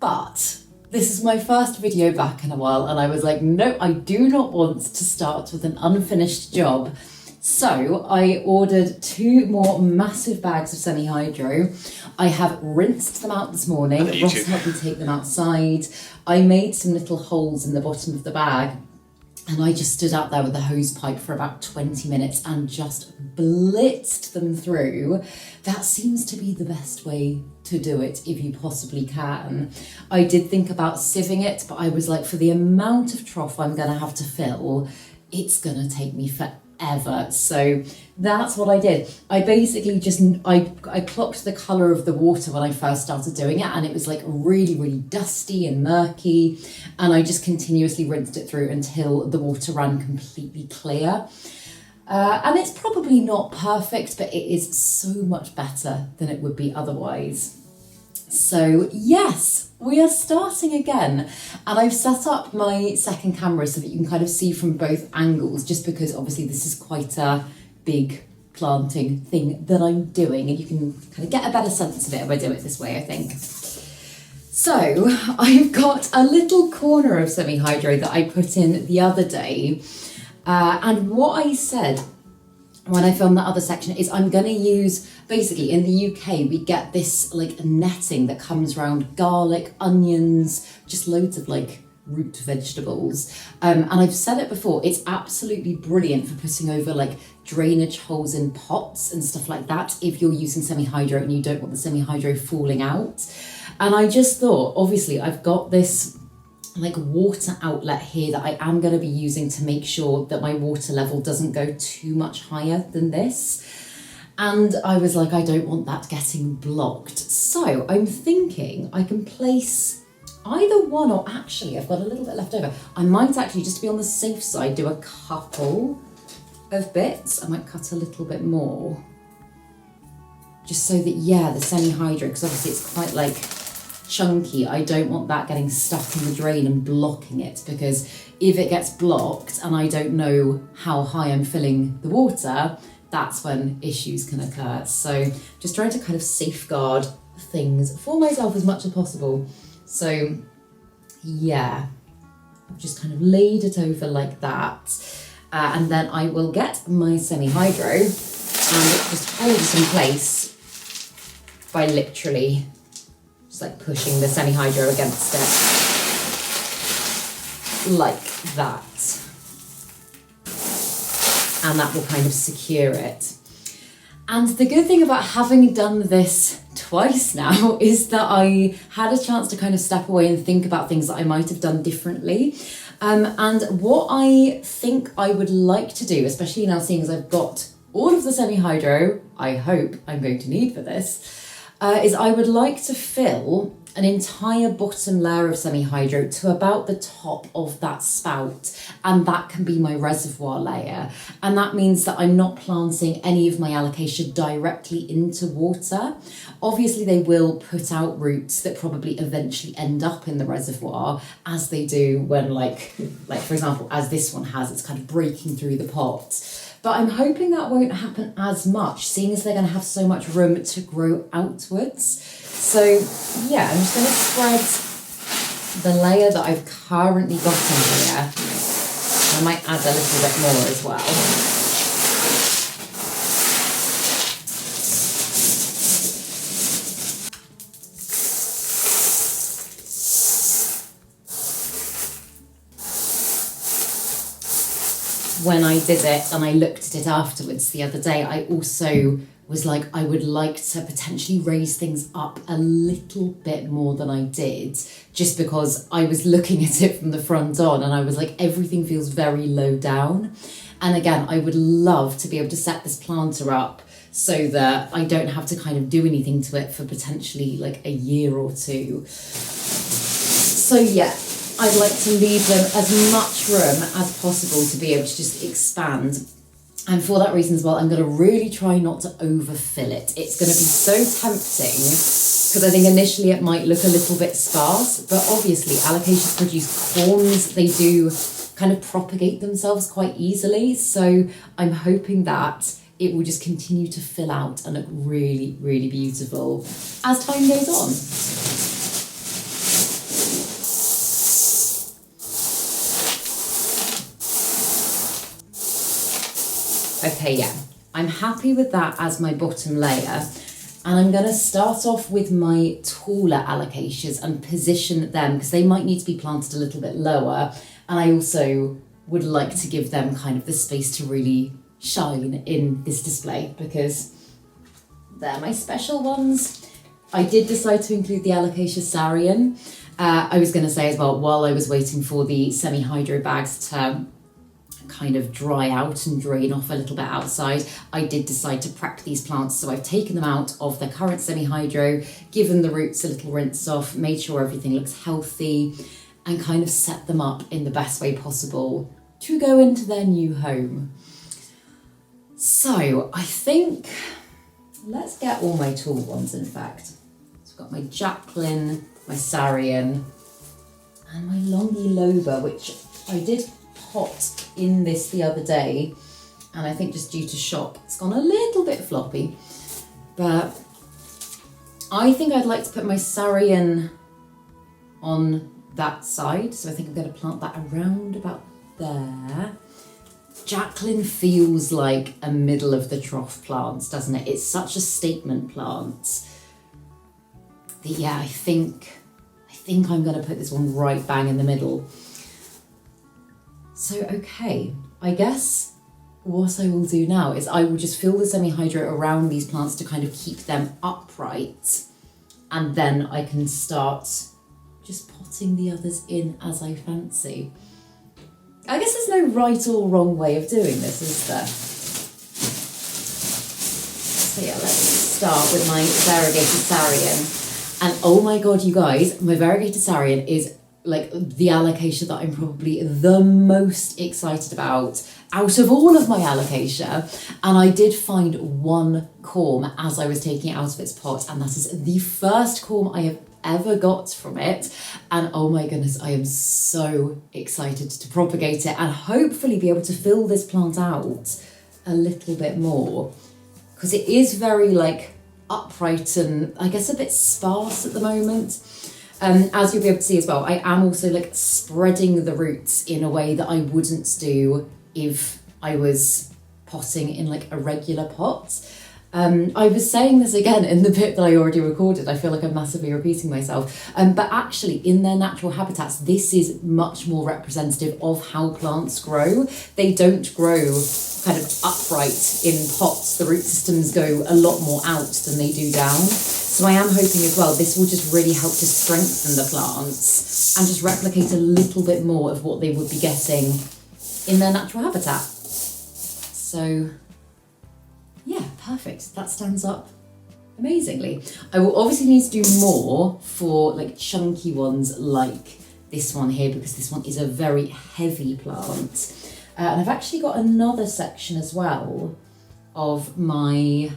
But this is my first video back in a while, and I was like, no, I do not want to start with an unfinished job. So I ordered 2 more massive bags of semi-hydro. I have rinsed them out this morning. Ross helped me take them outside. I made some little holes in the bottom of the bag, and I just stood out there with the hose pipe for about 20 minutes and just blitzed them through. That seems to be the best way to do it if you possibly can. I did think about sieving it, but I was like, for the amount of trough I'm going to have to fill, it's going to take me forever. So that's what I did. I basically just, I clocked the colour of the water when I first started doing it, and it was like really, really dusty and murky, and I just continuously rinsed it through until the water ran completely clear. And it's probably not perfect, but it is so much better than it would be otherwise. So yes, we are starting again, and I've set up my second camera so that you can kind of see from both angles, just because obviously this is quite a big planting thing that I'm doing, and you can kind of get a better sense of it if I do it this way, I think. So I've got a little corner of semi-hydro that I put in the other day, and what I said when I filmed that other section is I'm going to use, basically in the UK we get this like netting that comes around garlic, onions, just loads of like root vegetables, and I've said it before, it's absolutely brilliant for putting over like drainage holes in pots and stuff like that if you're using semi-hydro and you don't want the semi-hydro falling out. And I just thought, obviously I've got this like water outlet here that I am going to be using to make sure that my water level doesn't go too much higher than this. And I was like, I don't want that getting blocked. So I'm thinking I can place either one, or actually I've got a little bit left over. I might actually, just to be on the safe side, do a couple of bits. I might cut a little bit more. Just so that, yeah, the semi-hydro, because obviously it's quite like chunky, I don't want that getting stuck in the drain and blocking it, because if it gets blocked and I don't know how high I'm filling the water, that's when issues can occur. So just trying to kind of safeguard things for myself as much as possible. So yeah, I've just kind of laid it over like that, and then I will get my semi-hydro and just hold it in place by literally just like pushing the semi-hydro against it like that, and that will kind of secure it. And the good thing about having done this twice now is that I had a chance to kind of step away and think about things that I might have done differently. And what I think I would like to do, especially now seeing as I've got all of the semi-hydro I hope I'm going to need for this, is I would like to fill an entire bottom layer of semi-hydro to about the top of that spout, and that can be my reservoir layer. And that means that I'm not planting any of my alocasia directly into water. Obviously they will put out roots that probably eventually end up in the reservoir, as they do when like for example, as this one has, it's kind of breaking through the pot. But I'm hoping that won't happen as much, seeing as they're going to have so much room to grow outwards. So yeah, I'm just going to spread the layer that I've currently got in here. I might add a little bit more as well. When I did it and I looked at it afterwards the other day, I also was like, I would like to potentially raise things up a little bit more than I did, just because I was looking at it from the front on and I was like, everything feels very low down. And again, I would love to be able to set this planter up so that I don't have to kind of do anything to it for potentially like a year or two. So yeah, I'd like to leave them as much room as possible to be able to just expand. And for that reason as well, I'm going to really try not to overfill it. It's going to be so tempting because I think initially it might look a little bit sparse, but obviously alocasias produce corms. They do kind of propagate themselves quite easily. So I'm hoping that it will just continue to fill out and look really, really beautiful as time goes on. Okay, yeah, I'm happy with that as my bottom layer. And I'm going to start off with my taller alocasias and position them because they might need to be planted a little bit lower. And I also would like to give them kind of the space to really shine in this display because they're my special ones. I did decide to include the alocasia Sarian. I was going to say as well, while I was waiting for the semi-hydro bags to kind of dry out and drain off a little bit outside, I did decide to prep these plants. So I've taken them out of their current semi-hydro, given the roots a little rinse off, made sure everything looks healthy, and kind of set them up in the best way possible to go into their new home. So I think, let's get all my tall ones in fact. So I've got my Jacqueline, my Sarian, and my Longy Loba, which I did pot in this the other day, and I think just due to shop it's gone a little bit floppy, but I think I'd like to put my Sarian on that side, so I think I'm going to plant that around about there. Jacqueline feels like a middle of the trough plant, doesn't it? It's such a statement plant that, yeah, I think I'm going to put this one right bang in the middle. So, okay, I guess what I will do now is I will just fill the semi-hydro around these plants to kind of keep them upright, and then I can start just potting the others in as I fancy. I guess there's no right or wrong way of doing this, is there? So yeah, let's start with my variegated Sarian. And oh my god, you guys, my variegated Sarian is like the alocasia that I'm probably the most excited about out of all of my alocasia. And I did find one corm as I was taking it out of its pot, and that is the first corm I have ever got from it, and oh my goodness, I am so excited to propagate it and hopefully be able to fill this plant out a little bit more, because it is very like upright and I guess a bit sparse at the moment. As you'll be able to see as well, I am also like spreading the roots in a way that I wouldn't do if I was potting in like a regular pot. I was saying this again in the bit that I already recorded. I feel like I'm massively repeating myself. But actually in their natural habitats, this is much more representative of how plants grow. They don't grow kind of upright in pots. The root systems go a lot more out than they do down. So I am hoping as well, this will just really help to strengthen the plants and just replicate a little bit more of what they would be getting in their natural habitat. So yeah, perfect. That stands up amazingly. I will obviously need to do more for like chunky ones like this one here, because this one is a very heavy plant. And I've actually got another section as well of my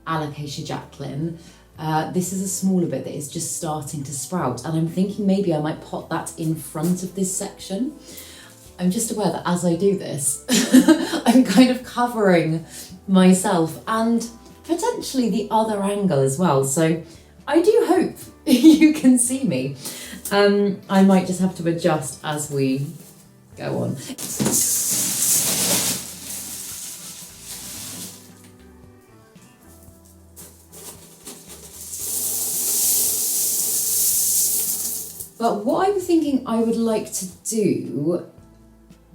alocasia Jacqueline. This is a smaller bit that is just starting to sprout, and I'm thinking maybe I might pot that in front of this section. I'm just aware that as I do this, I'm kind of covering myself and potentially the other angle as well. So I do hope you can see me. I might just have to adjust as we go on. But what I'm thinking I would like to do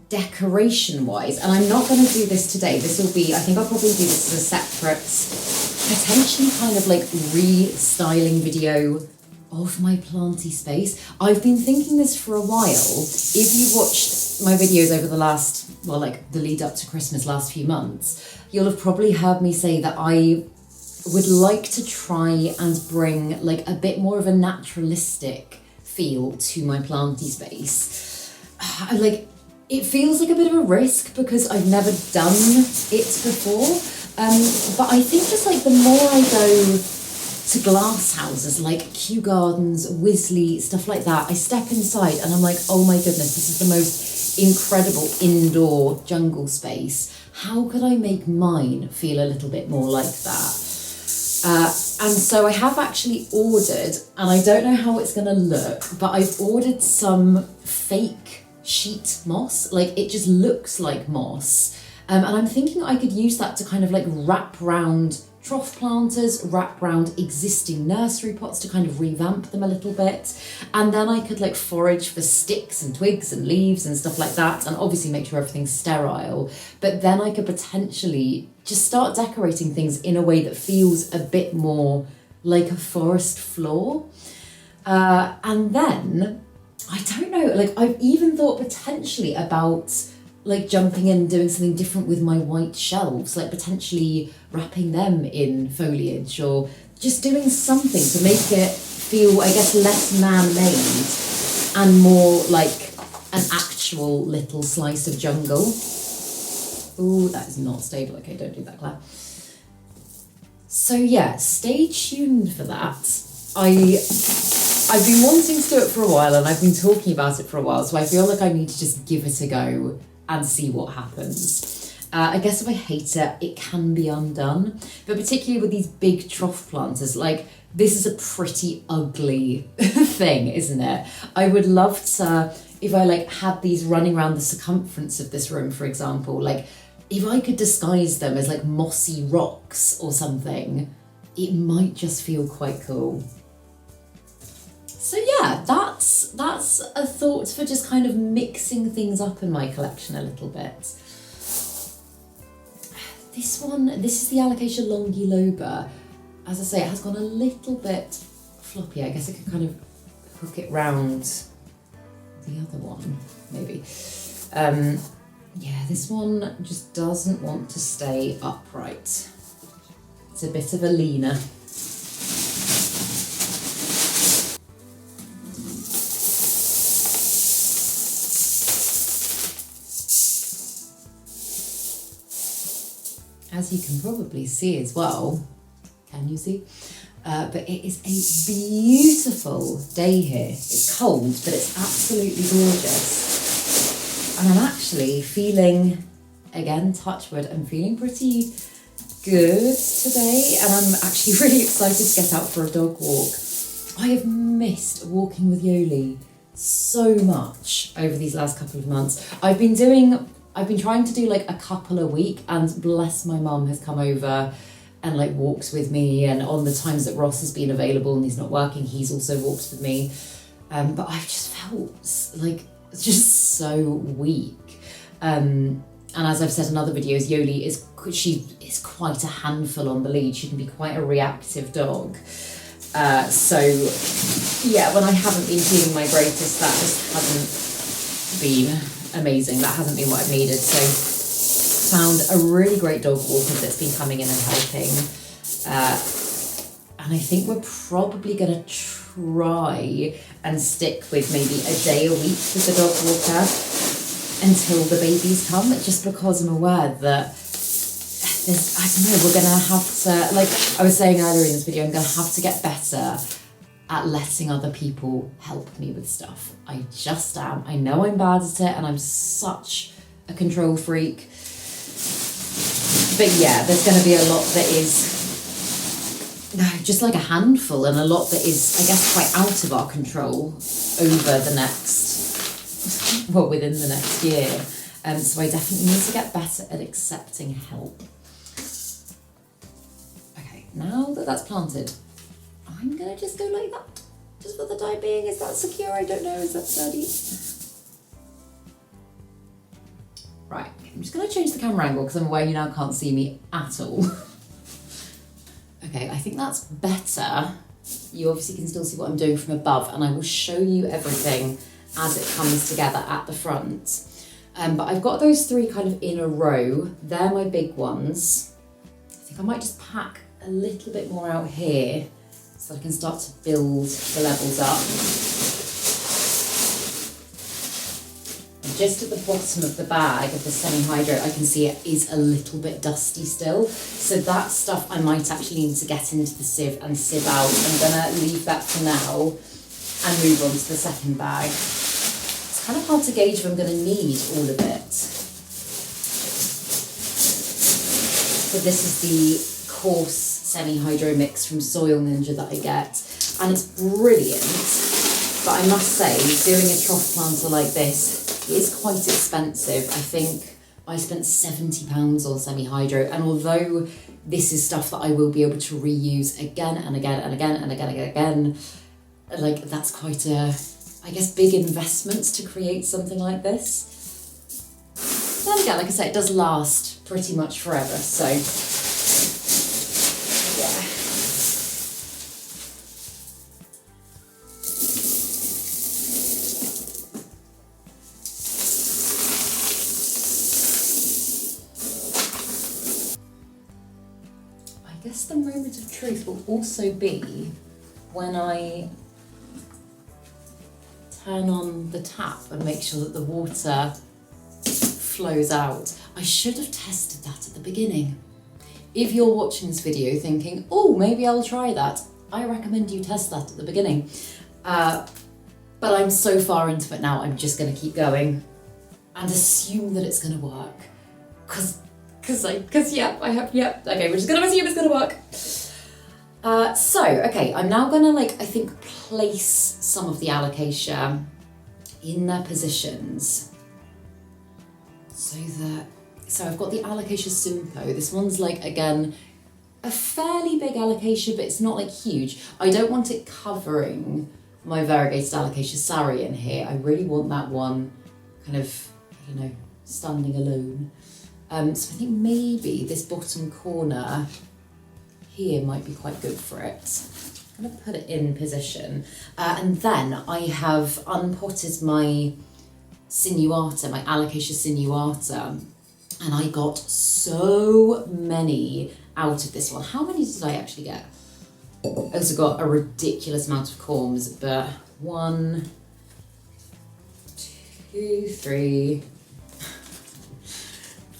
decoration wise, and I'm not going to do this today, this will be, I think I'll probably do this as a separate, potentially kind of like restyling video of my planty space. I've been thinking this for a while. If you watched my videos over the last, well, like the lead up to Christmas last few months, you'll have probably heard me say that I would like to try and bring like a bit more of a naturalistic feel to my planty space. Like, it feels like a bit of a risk because I've never done it before, but I think just like the more I go to glass houses like Kew Gardens, Wisley, stuff like that. I step inside and I'm like, oh my goodness, this is the most incredible indoor jungle space. How could I make mine feel a little bit more like that? And so I have actually ordered, and I don't know how it's going to look, but I've ordered some fake sheet moss. Like, it just looks like moss. And I'm thinking I could use that to kind of like wrap round trough planters, wrap round existing nursery pots to kind of revamp them a little bit. And then I could like forage for sticks and twigs and leaves and stuff like that, and obviously make sure everything's sterile. But then I could potentially just start decorating things in a way that feels a bit more like a forest floor. And then, I don't know, like I've even thought potentially about like jumping in and doing something different with my white shelves, like potentially wrapping them in foliage or just doing something to make it feel, I guess, less man-made and more like an actual little slice of jungle. Ooh, that is not stable. Okay, don't do that, Claire. So yeah, stay tuned for that. I've been wanting to do it for a while and I've been talking about it for a while, so I feel like I need to just give it a go and see what happens. I guess if I hate it, it can be undone. But particularly with these big trough planters, like this is a pretty ugly thing, isn't it? I would love to, if I like had these running around the circumference of this room, for example, like if I could disguise them as like mossy rocks or something, it might just feel quite cool. So yeah, that's a thought for just kind of mixing things up in my collection a little bit. This is the alocasia longiloba. As I say, it has gone a little bit floppy. I guess I could kind of hook it round the other one, maybe. Yeah, this one just doesn't want to stay upright. It's a bit of a leaner. As you can probably see as well, can you see? But it is a beautiful day here. It's cold, but it's absolutely gorgeous. And I'm actually feeling, again, touch wood, I'm feeling pretty good today. And I'm actually really excited to get out for a dog walk. I have missed walking with Yoli so much over these last couple of months. I've been trying to do like a couple a week, and bless my mum has come over and like walks with me, and on the times that Ross has been available and he's not working, he's also walked with me. But I've just felt like just so weak. And as I've said in other videos, Yoli is quite a handful on the lead. She can be quite a reactive dog. So yeah, when I haven't been feeling my greatest, that just hasn't been amazing. That hasn't been what I've needed. So found a really great dog walker that's been coming in and helping. And I think we're probably going to try and stick with maybe a day a week with the dog walker until the babies come, just because I'm aware that I don't know, we're going to have to, like I was saying earlier in this video, I'm going to have to get better at letting other people help me with stuff. I just am. I know I'm bad at it and I'm such a control freak. But yeah, there's going to be a lot that is just like a handful, and a lot that is, I guess, quite out of our control over the next, well, within the next year. So I definitely need to get better at accepting help. Okay, now that that's planted, I'm going to just go like that. Just for the time being. Is that secure? I don't know. Is that sturdy? Right, I'm just going to change the camera angle because I'm aware you now can't see me at all. Okay, I think that's better. You obviously can still see what I'm doing from above, and I will show you everything as it comes together at the front. But I've got those three kind of in a row. They're my big ones. I think I might just pack a little bit more out here so I can start to build the levels up. And just at the bottom of the bag of the semi-hydro, I can see it is a little bit dusty still. So that stuff I might actually need to get into the sieve and sieve out. I'm gonna leave that for now and move on to the second bag. It's kind of hard to gauge if I'm gonna need all of it. So this is the coarse semi-hydro mix from Soil Ninja that I get, and it's brilliant. But I must say, doing a trough planter like this is quite expensive. I think I spent £70 on semi-hydro, and although this is stuff that I will be able to reuse again and again and again and again and again, like that's quite a, I guess, big investment to create something like this. Then again, like I say, it does last pretty much forever, so yeah. I guess the moment of truth will also be when I turn on the tap and make sure that the water flows out. I should have tested that at the beginning. If you're watching this video thinking, oh, maybe I'll try that, I recommend you test that at the beginning. But I'm so far into it now, I'm just gonna keep going and assume that it's gonna work. Okay, we're just gonna assume it's gonna work. Okay, I'm now gonna I think place some of the alocasia in their positions so I've got the alocasia Simpo. This one's again, a fairly big alocasia, but it's not huge. I don't want it covering my variegated alocasia Sari in here. I really want that one kind of, I don't know, standing alone. So I think maybe this bottom corner here might be quite good for it. I'm gonna put it in position. And then I have unpotted my sinuata, my alocasia sinuata, and I got so many out of this one. How many did I actually get? I also got a ridiculous amount of corms, but 1, 2, 3,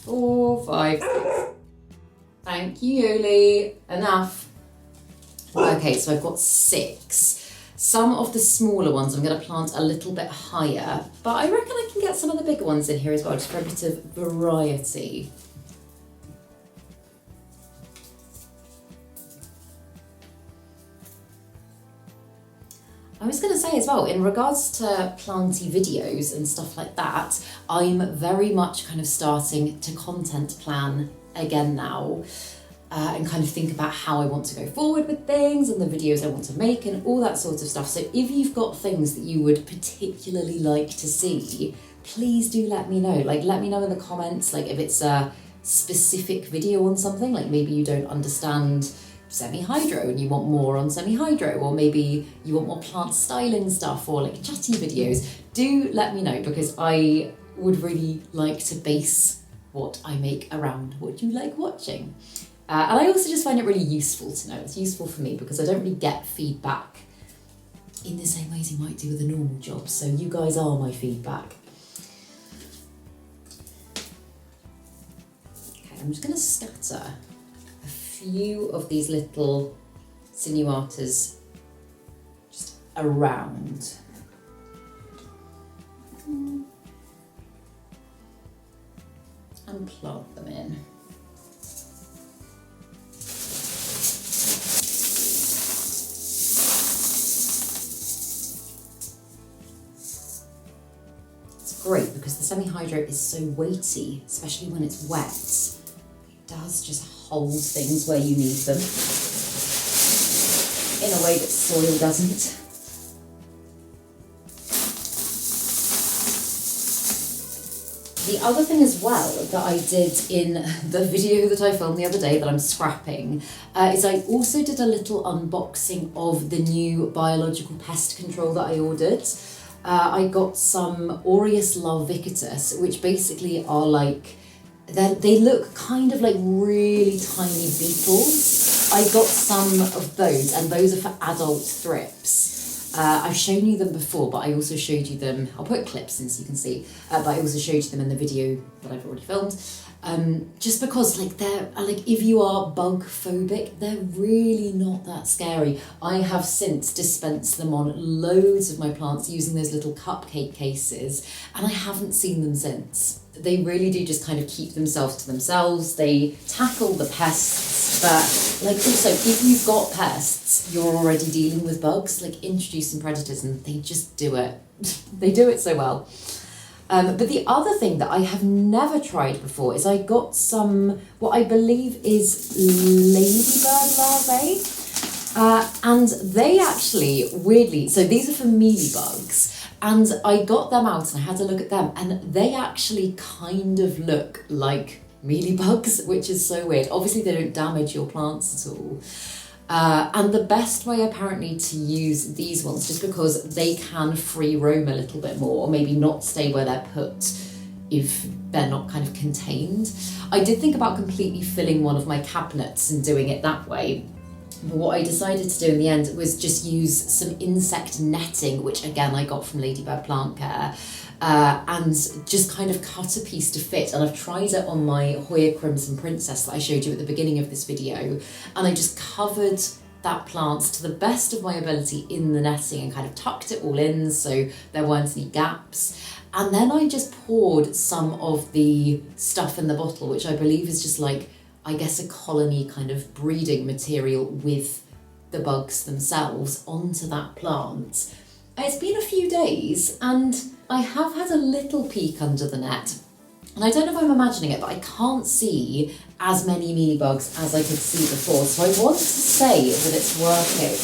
4, 5. Thank you, Yoli. Enough. Okay, so I've got 6. Some of the smaller ones I'm going to plant a little bit higher, but I reckon I can get some of the bigger ones in here as well, just for a bit of variety. I was going to say as well, in regards to planty videos and stuff like that, I'm very much kind of starting to content plan again now. And kind of think about how I want to go forward with things and the videos I want to make and all that sort of stuff. So if you've got things that you would particularly like to see, please do let me know. Let me know in the comments, if it's a specific video on something, maybe you don't understand semi-hydro and you want more on semi-hydro, or maybe you want more plant styling stuff or chatty videos. Do let me know, because I would really like to base what I make around what you like watching. And I also just find it really useful to know. It's useful for me because I don't really get feedback in the same ways you might do with a normal job. So you guys are my feedback. Okay, I'm just going to scatter a few of these little sinuatas just around. And plant them in. Great, because the semi-hydro is so weighty, especially when it's wet. It does just hold things where you need them in a way that soil doesn't. The other thing as well that I did in the video that I filmed the other day that I'm scrapping is I also did a little unboxing of the new biological pest control that I ordered. I got some Aureus larvicatus, which basically are they look kind of like really tiny beetles. I got some of those, and those are for adult thrips. I've shown you them before, but I also showed you them, I'll put clips in so you can see, but I also showed you them in the video that I've already filmed. Just because if you are bug phobic, they're really not that scary. I have since dispensed them on loads of my plants using those little cupcake cases, and I haven't seen them since. They really do just kind of keep themselves to themselves. They tackle the pests, but also if you've got pests, you're already dealing with bugs, introduce some predators and they just do it. They do it so well. But the other thing that I have never tried before is I got some, what I believe is ladybird larvae. And they actually, weirdly, so these are for mealybugs. And I got them out and I had a look at them, and they actually kind of look like mealybugs, which is so weird. Obviously they don't damage your plants at all. And the best way apparently to use these ones, just because they can free roam a little bit more, or maybe not stay where they're put if they're not kind of contained. I did think about completely filling one of my cabinets and doing it that way. But what I decided to do in the end was just use some insect netting, which again I got from Ladybird Plant Care, and just kind of cut a piece to fit. And I've tried it on my Hoya Crimson Princess that I showed you at the beginning of this video, and I just covered that plant to the best of my ability in the netting and kind of tucked it all in so there weren't any gaps. And then I just poured some of the stuff in the bottle, which I believe is just I guess a colony kind of breeding material with the bugs themselves onto that plant. It's been a few days and I have had a little peek under the net. And I don't know if I'm imagining it, but I can't see as many mealybugs as I could see before. So I want to say that it's working.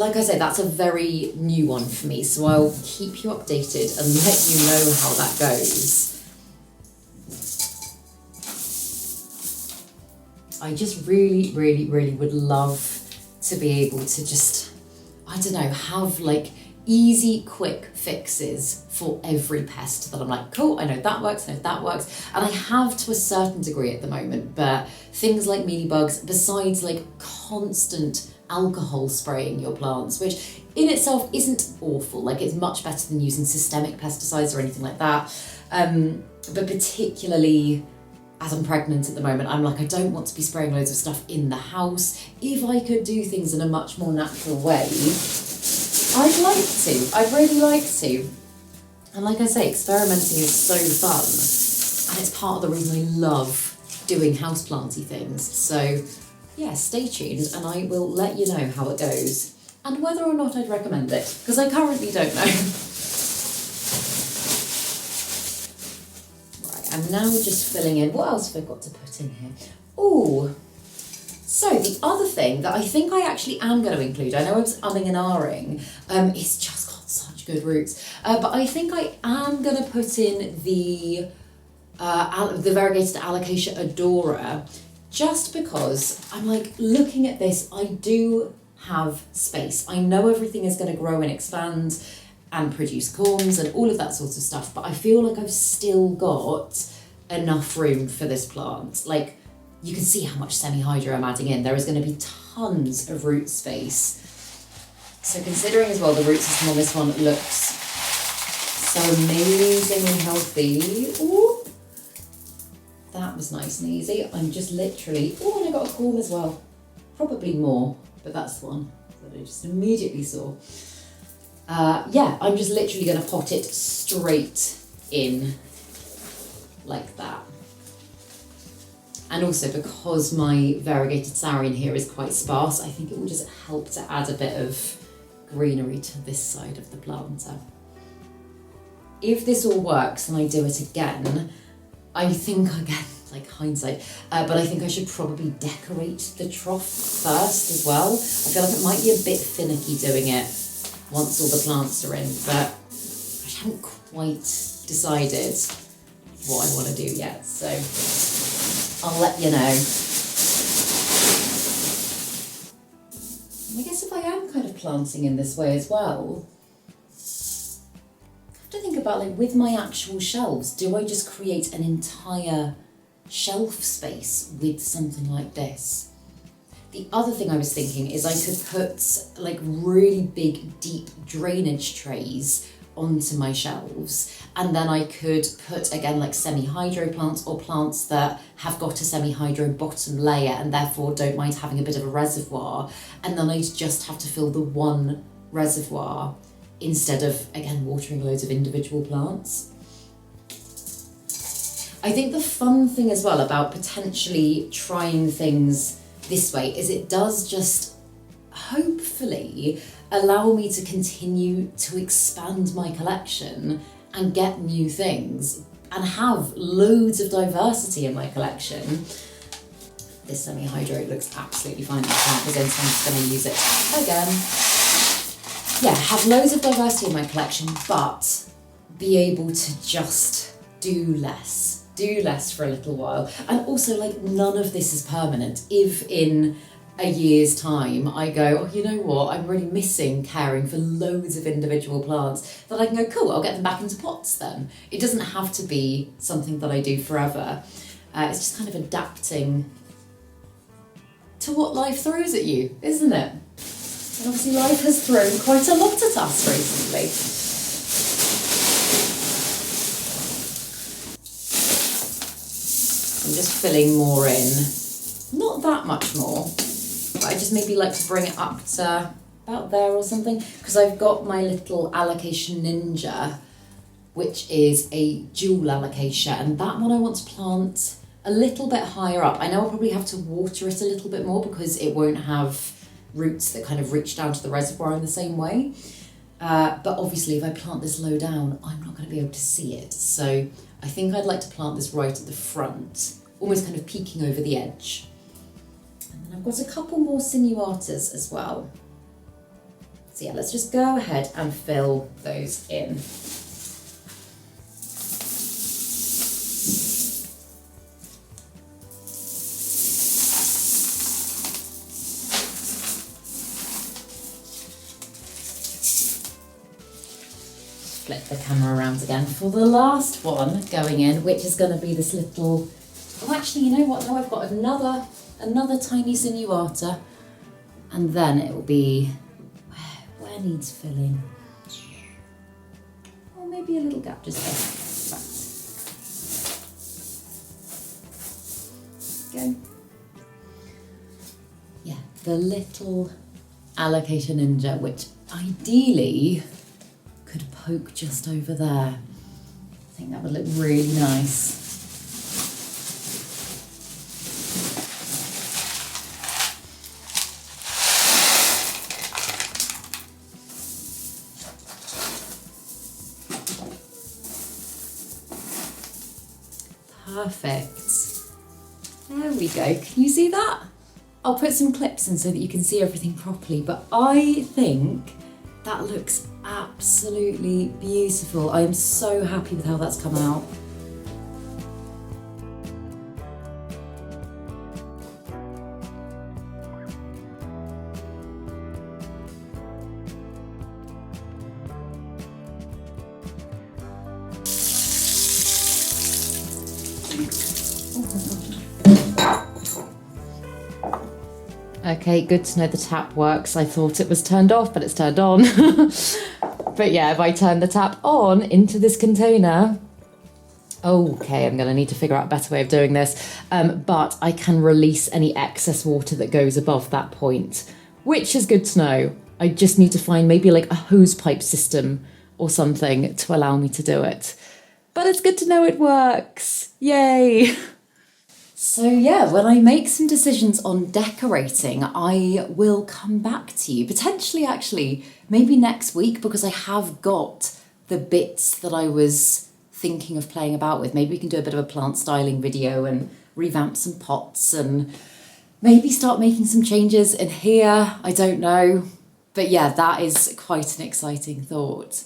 Like I say, that's a very new one for me. So I'll keep you updated and let you know how that goes. I just really, really, really would love to be able to just, I don't know, have easy, quick fixes for every pest that I'm like, cool, I know that works, I know that works. And I have to a certain degree at the moment, but things like mealybugs, besides constant alcohol spraying your plants, which in itself isn't awful, it's much better than using systemic pesticides or anything like that. But particularly, as I'm pregnant at the moment, I'm I don't want to be spraying loads of stuff in the house. If I could do things in a much more natural way, I'd like to. I'd really like to. And like I say, experimenting is so fun. And it's part of the reason I love doing houseplanty things. So yeah, stay tuned and I will let you know how it goes. And whether or not I'd recommend it, because I currently don't know. I'm now just filling in, what else have I got to put in here? Oh, so the other thing that I think I actually am going to include, I know I was umming and ahhing, it's just got such good roots, but I think I am going to put in the variegated alocasia odora, just because I'm looking at this, I do have space. I know everything is going to grow and expand and produce corms and all of that sort of stuff, but I feel I've still got enough room for this plant. You can see how much semi-hydro I'm adding in. There is going to be tons of root space. So considering as well the root system on this one looks so amazingly healthy. Ooh, that was nice and easy. I'm just literally, and I got a corm as well. Probably more, but that's the one that I just immediately saw. Yeah, I'm just literally going to pot it straight in like that. And also because my variegated sour in here is quite sparse, I think it will just help to add a bit of greenery to this side of the planter. If this all works and I do it again, I think again, hindsight, but I think I should probably decorate the trough first as well. I feel it might be a bit finicky doing it once all the plants are in, but I haven't quite decided what I want to do yet, so I'll let you know. I guess if I am kind of planting in this way as well, I have to think about with my actual shelves, do I just create an entire shelf space with something like this? The other thing I was thinking is I could put like really big, deep drainage trays onto my shelves, and then I could put again like semi-hydro plants or plants that have got a semi-hydro bottom layer and therefore don't mind having a bit of a reservoir, and then I'd just have to fill the one reservoir instead of again watering loads of individual plants. I think the fun thing as well about potentially trying things this way is it does just hopefully allow me to continue to expand my collection and get new things and have loads of diversity in my collection. This semi-hydro looks absolutely fine. The plant was in, so I'm just going to use it again. Yeah, have loads of diversity in my collection, but be able to just do less for a little while. And also, like, none of this is permanent. If in a year's time I go, oh, you know what, I'm really missing caring for loads of individual plants, then I can go, cool, I'll get them back into pots then. It doesn't have to be something that I do forever. It's just kind of adapting to what life throws at you, isn't it? And obviously life has thrown quite a lot at us recently. I'm just filling more in. Not that much more, but I just maybe like to bring it up to about there or something, because I've got my little Alocasia Ninja, which is a dual alocasia, and that one I want to plant a little bit higher up. I know I'll probably have to water it a little bit more because it won't have roots that kind of reach down to the reservoir in the same way. But obviously if I plant this low down, I'm not going to be able to see it. So I think I'd like to plant this right at the front, almost kind of peeking over the edge. And then I've got a couple more sinuatas as well. So yeah, let's just go ahead and fill those in. Flip the camera around again for the last one going in, which is going to be this little, oh actually you know what, now I've got another tiny sinuata, and then it will be, where needs filling? Or maybe a little gap just there. Right. Go. Yeah, the little Alocasia Ninja, which ideally could poke just over there. I think that would look really nice. Perfect. There we go. Can you see that? I'll put some clips in so that you can see everything properly, but I think that looks absolutely beautiful. I am so happy with how that's come out. Okay, good to know the tap works. I thought it was turned off, but it's turned on. But yeah, if I turn the tap on into this container, okay, I'm gonna need to figure out a better way of doing this. But I can release any excess water that goes above that point, which is good to know. I just need to find maybe like a hose pipe system or something to allow me to do it. But it's good to know it works. Yay! So yeah, when I make some decisions on decorating, I will come back to you, potentially actually, maybe next week, because I have got the bits that I was thinking of playing about with. Maybe we can do a bit of a plant styling video and revamp some pots and maybe start making some changes in here, I don't know. But yeah, that is quite an exciting thought.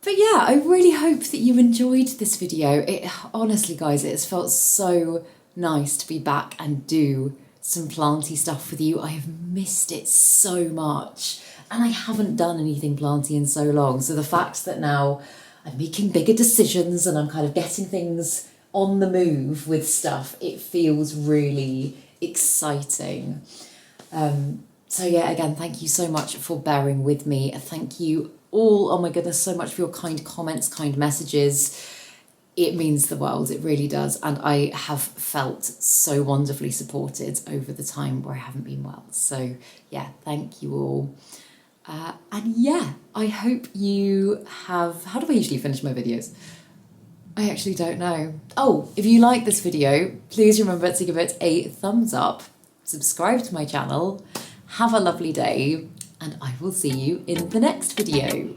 But yeah, I really hope that you enjoyed this video. Honestly, guys, it has felt so nice to be back and do some planty stuff with you. I have missed it so much, and I haven't done anything planty in so long. So the fact that now I'm making bigger decisions and I'm kind of getting things on the move with stuff, it feels really exciting. So yeah, again, thank you so much for bearing with me. Thank you all, oh my goodness, so much for your kind comments, kind messages. It means the world, it really does. And I have felt so wonderfully supported over the time where I haven't been well. So yeah, thank you all. And yeah, I hope you have, how do I usually finish my videos? I actually don't know. Oh, if you like this video, please remember to give it a thumbs up, subscribe to my channel, have a lovely day, and I will see you in the next video.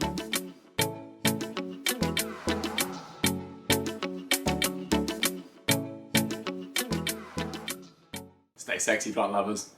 Stay sexy, plant lovers.